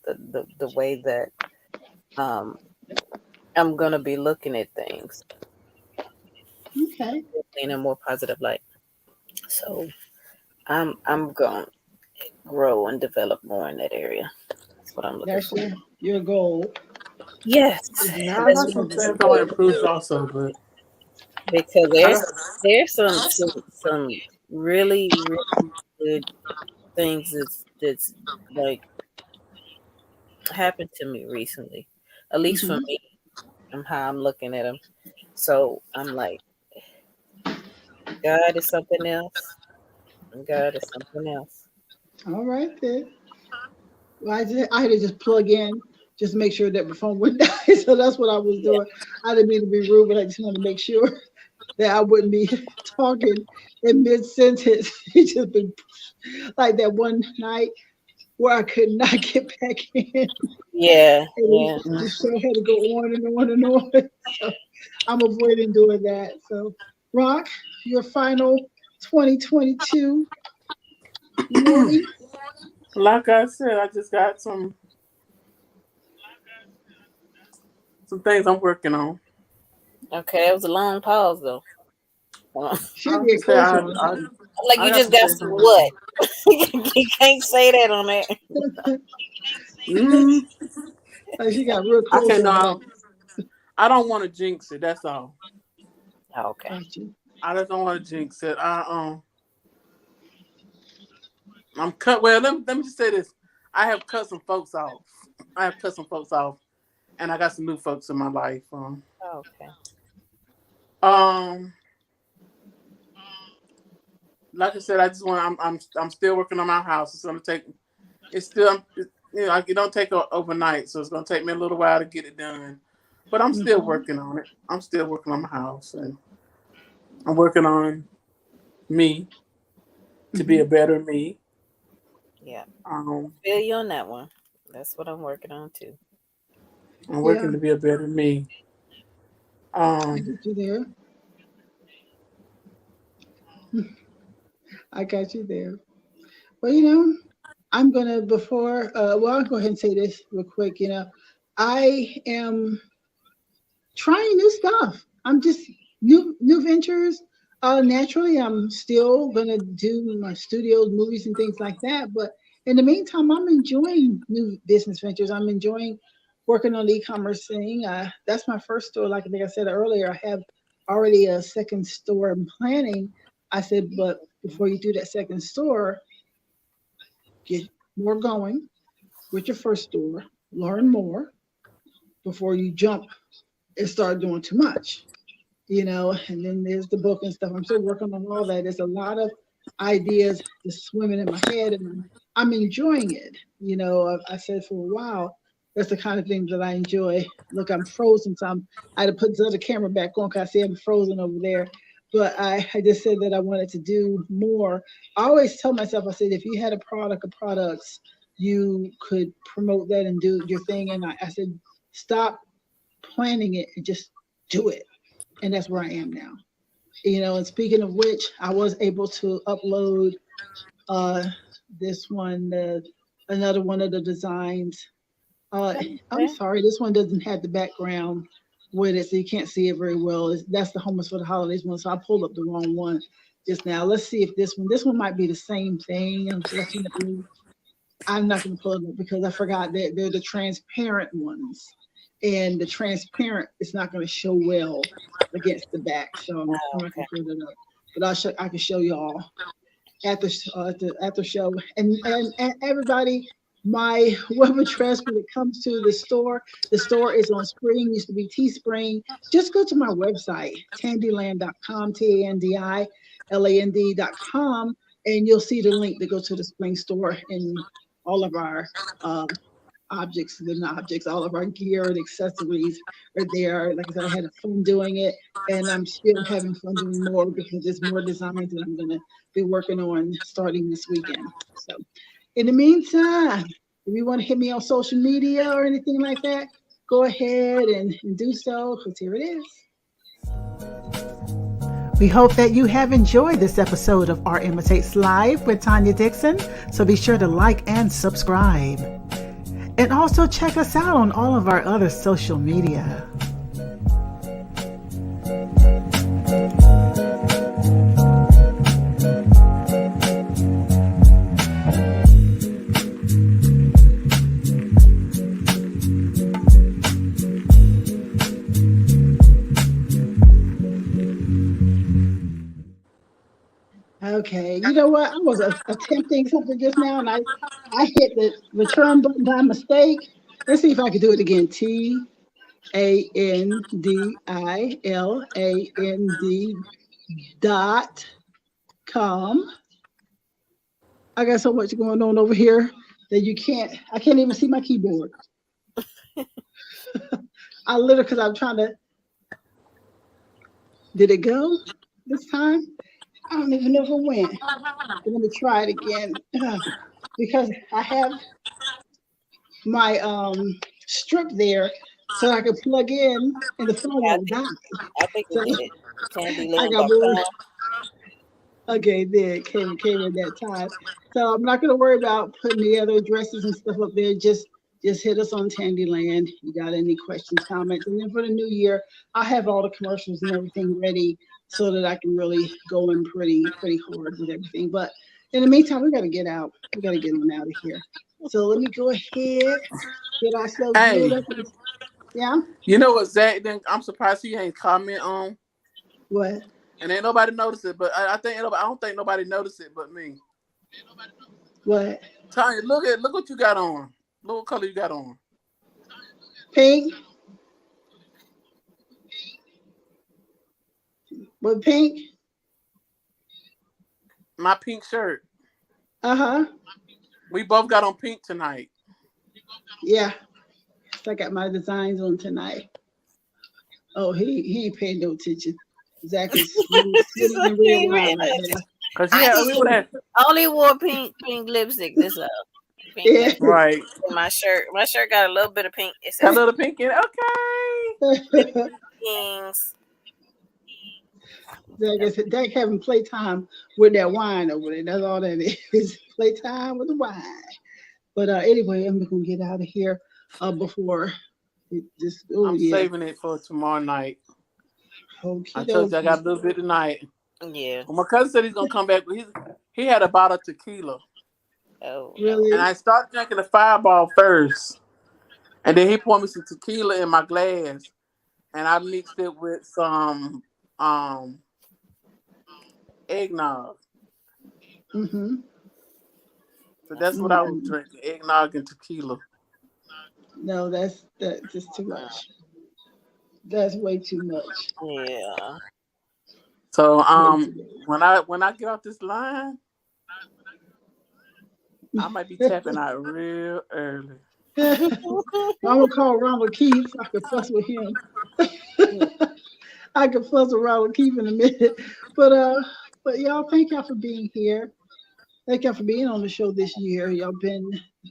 way that um I'm gonna be looking at things Okay. in a more positive light. So I'm gonna grow and develop more in that area. That's what I'm looking That's for. your goal. Yes, Now I that's got some things I want to improve also, but because I got, there's some really really good things that's like happened to me recently. At least for me, and how I'm looking at them. So I'm like, God is something else, and God is something else. All right then. Well, I had to just plug in, just make sure that my phone wouldn't die. So that's what I was Yeah, doing. I didn't mean to be rude, but I just wanted to make sure that I wouldn't be talking in mid sentence. It just been like that one night where I could not get back in. yeah, And yeah. the show had to go on and on and on. So I'm avoiding doing that. So, Rock, your final 2022 warning. like I said, I just got some things I'm working on. Okay, it was a long pause though. She'll I get just say closer on time. Like I you got just some got things some I'm working what? on. You can't say that on that. Mm, Like she got real I close can't on that. know. I don't want to jinx it. That's all. Okay. Gotcha. I just don't want to jinx it. I'm cut. Well, let me just say this. I have cut some folks off. And I got some new folks in my life. Okay. Um, like I said, I just want. I'm still working on my house. It's gonna take. It's still. Like it don't take overnight, so it's gonna take me a little while to get it done. But I'm still Mhm. working on it. I'm still working on my house, and I'm working on me to be a Mhm. better me. Yeah. Um, Feel you on that one. That's what I'm working on too. I'm Yeah, working to be a better me. I Um, get you there. I got you there. Well, I'm gonna before. Well, I'll go ahead and say this real quick. I am trying new stuff. I'm just new ventures. Naturally, I'm still gonna do my studios, movies, and things like that. But in the meantime, I'm enjoying new business ventures. I'm enjoying working on the e-commerce thing. That's my first store. Like I think I said earlier, I have already a second store in planning. I said, but before you do that second store, get more going with your first store, learn more before you jump and start doing too much. And then there's the book and stuff. I'm still working on all that. There's a lot of ideas just swimming in my head, and I'm enjoying it. I said for a while, that's the kind of thing that I enjoy. Look, I'm frozen, so I had to put the other camera back on because I see I'm frozen over there. But I just said that I wanted to do more. I always tell myself, I said, if you had a product or products, you could promote that and do your thing. And I said, stop planning it and just do it. And that's where I am now. And speaking of which, I was able to upload this one, another one of the designs. I'm Okay. sorry, this one doesn't have the background with it, so you can't see it very well. That's the Homeless for the Holidays one, so I pulled up the wrong one just now. Let's see if this one might be the same thing. Unfortunately, I'm not going to pull it up because I forgot that they're the transparent ones, and the transparent is not going to show well against the back, so I'm not going to pull it up. But I can show y'all at the show, and everybody. My web address when it comes to the store is on Spring, used to be Teespring. Just go to my website, tandyland.com, TANDILAND.com, and you'll see the link to go to the Spring store, and all of our all of our gear and accessories are there. Like I said, I had fun doing it, and I'm still having fun doing more because there's more designs that I'm going to be working on starting this weekend. So, in the meantime, if you want to hit me on social media or anything like that, go ahead and do so, because here it is. We hope that you have enjoyed this episode of Art Imitates Live with Tanya Dixon, so be sure to like and subscribe. And also check us out on all of our other social media. Okay, you know what? I was attempting something just now, and I hit the return button by mistake. Let's see if I can do it again. TANDILAND.com. I got so much going on over here that I can't even see my keyboard. I literally, because I'm trying to, did it go this time? I don't even know if it went. Let me try it again. Because I have my strip there so I can plug in and the phone won't die. I think So we did it. I got moved. Tandyland.com. Okay, there it came in that time. So I'm not gonna worry about putting the other addresses and stuff up there. Just hit us on Tandyland. You got any questions, comments, and then for the new year, I have all the commercials and everything ready so that I can really go in pretty hard with everything. But in the meantime, we gotta get out. We gotta get on out of here. So let me go ahead, get ourselves Hey, geared up. Yeah. you know what, Zach? Then I'm surprised he ain't comment on, What? and ain't nobody noticed it. But I don't think nobody noticed it but me. What? Tanya, look what you got on. Look what color you got on. Pink. What pink? My pink shirt. Uh-huh. We both got on pink tonight. Yeah. So I got my designs on tonight. Oh, he ain't paying no attention. Zach is sitting in real wine right now. Cause yeah, I only wore pink lipstick this up. Pink Yeah. lipstick. right. My shirt got a little bit of pink. It Got a says little pink in it. Okay. Kings. Zach having playtime with that wine over there. That's all that is. Playtime with the wine. But anyway, I'm gonna get out of here before it just. Oh I'm yeah. saving it for tomorrow night. Okay. I told you I got a little bit tonight. Yeah. Well, my cousin said he's gonna come back. He had a bottle of tequila. Oh. Really? And I started drinking the Fireball first, and then he poured me some tequila in my glass, and I mixed it with some eggnog. Mm-hmm. So that's what I was drinking: eggnog and tequila. No, that's just too much. That's way too much. Yeah. So when I get off this line, I might be tapping out real early. I'm gonna call Ronald Keith. I can fuss with him. I can fuss with Ronald Keith in a minute. But y'all, thank y'all for being here. Thank y'all for being on the show this year. Y'all been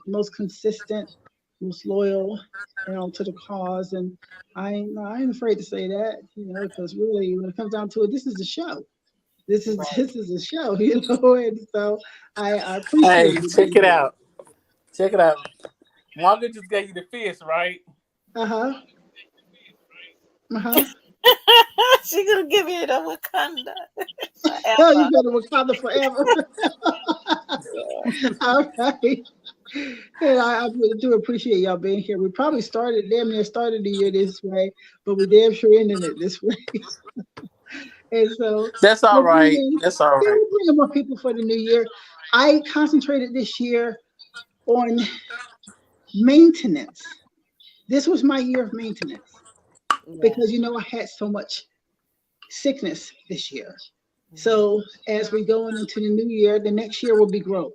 most consistent, most loyal, to the cause. And I ain't afraid to say that, because really when it comes down to it, this is a show. This is a show, and so I appreciate Hey, it. check it out. Check it out. Margaret just gave you the fish, right? Uh-huh. Uh-huh. She gonna give you the Wakanda. Oh, you better Wakanda forever. All right. And I really do appreciate y'all being here. We probably started the year this way, but we damn sure ended it this way. And so That's all right. That's all right. We're bringing more people for the new year. I concentrated this year on maintenance. This was my year of maintenance because I had so much sickness this year. So as we go into the new year, the next year will be growth.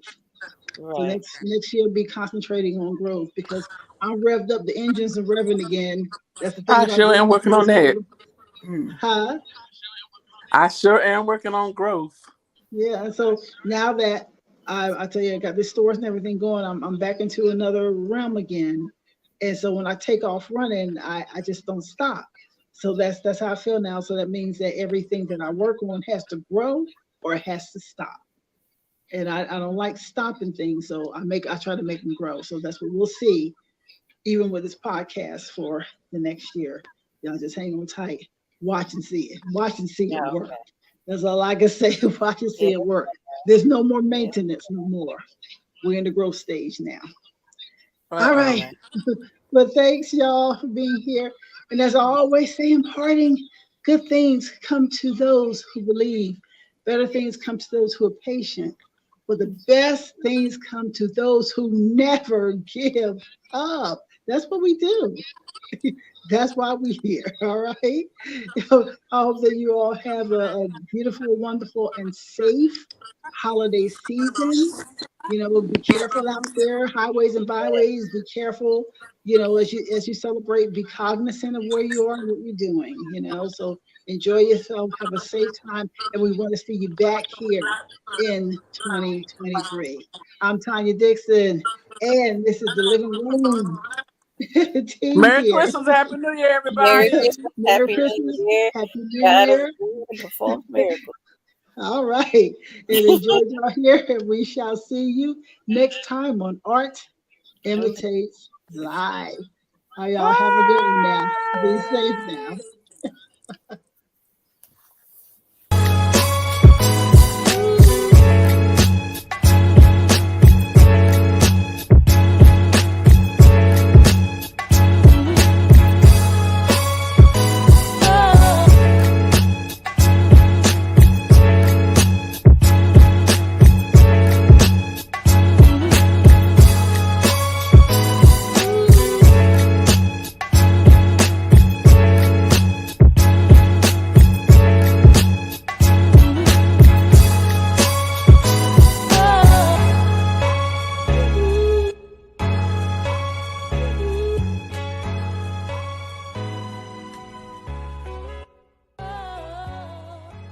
Right. So next year will be concentrating on growth because I revved up the engines and revving again. That's the thing. I sure am working on that. Huh? I sure am working on growth. Yeah. So now that I tell you, I got the stores and everything going, I'm back into another realm again. And so when I take off running, I just don't stop. So that's how I feel now. So that means that everything that I work on has to grow or it has to stop. And I don't like stopping things. So I try to make them grow. So that's what we'll see, even with this podcast for the next year. Y'all just hang on tight. Watch and see it. Watch and see it work. That's all I can say. Watch and see it work. There's no more maintenance no more. We're in the growth stage now. All right. But thanks, y'all, for being here. And as I always say in parting, good things come to those who believe. Better things come to those who are patient. But the best things come to those who never give up. That's what we do. That's why we're here. All right. I hope that you all have a beautiful, wonderful, and safe holiday season. Be careful out there, highways and byways. Be careful. As you celebrate, be cognizant of where you are and what you're doing. So enjoy yourself, have a safe time, and we want to see you back here in 2023. I'm Tanya Dixon, and this is the Living Room team Merry here. Christmas, Happy New Year, Merry everybody. Christmas, Merry Happy Christmas, New Year. Happy New God is Year. good and perform miracles. All right. And enjoy y'all here. And we shall see you next time on Art Imitates Live. All right, y'all have a good one now. Be safe now.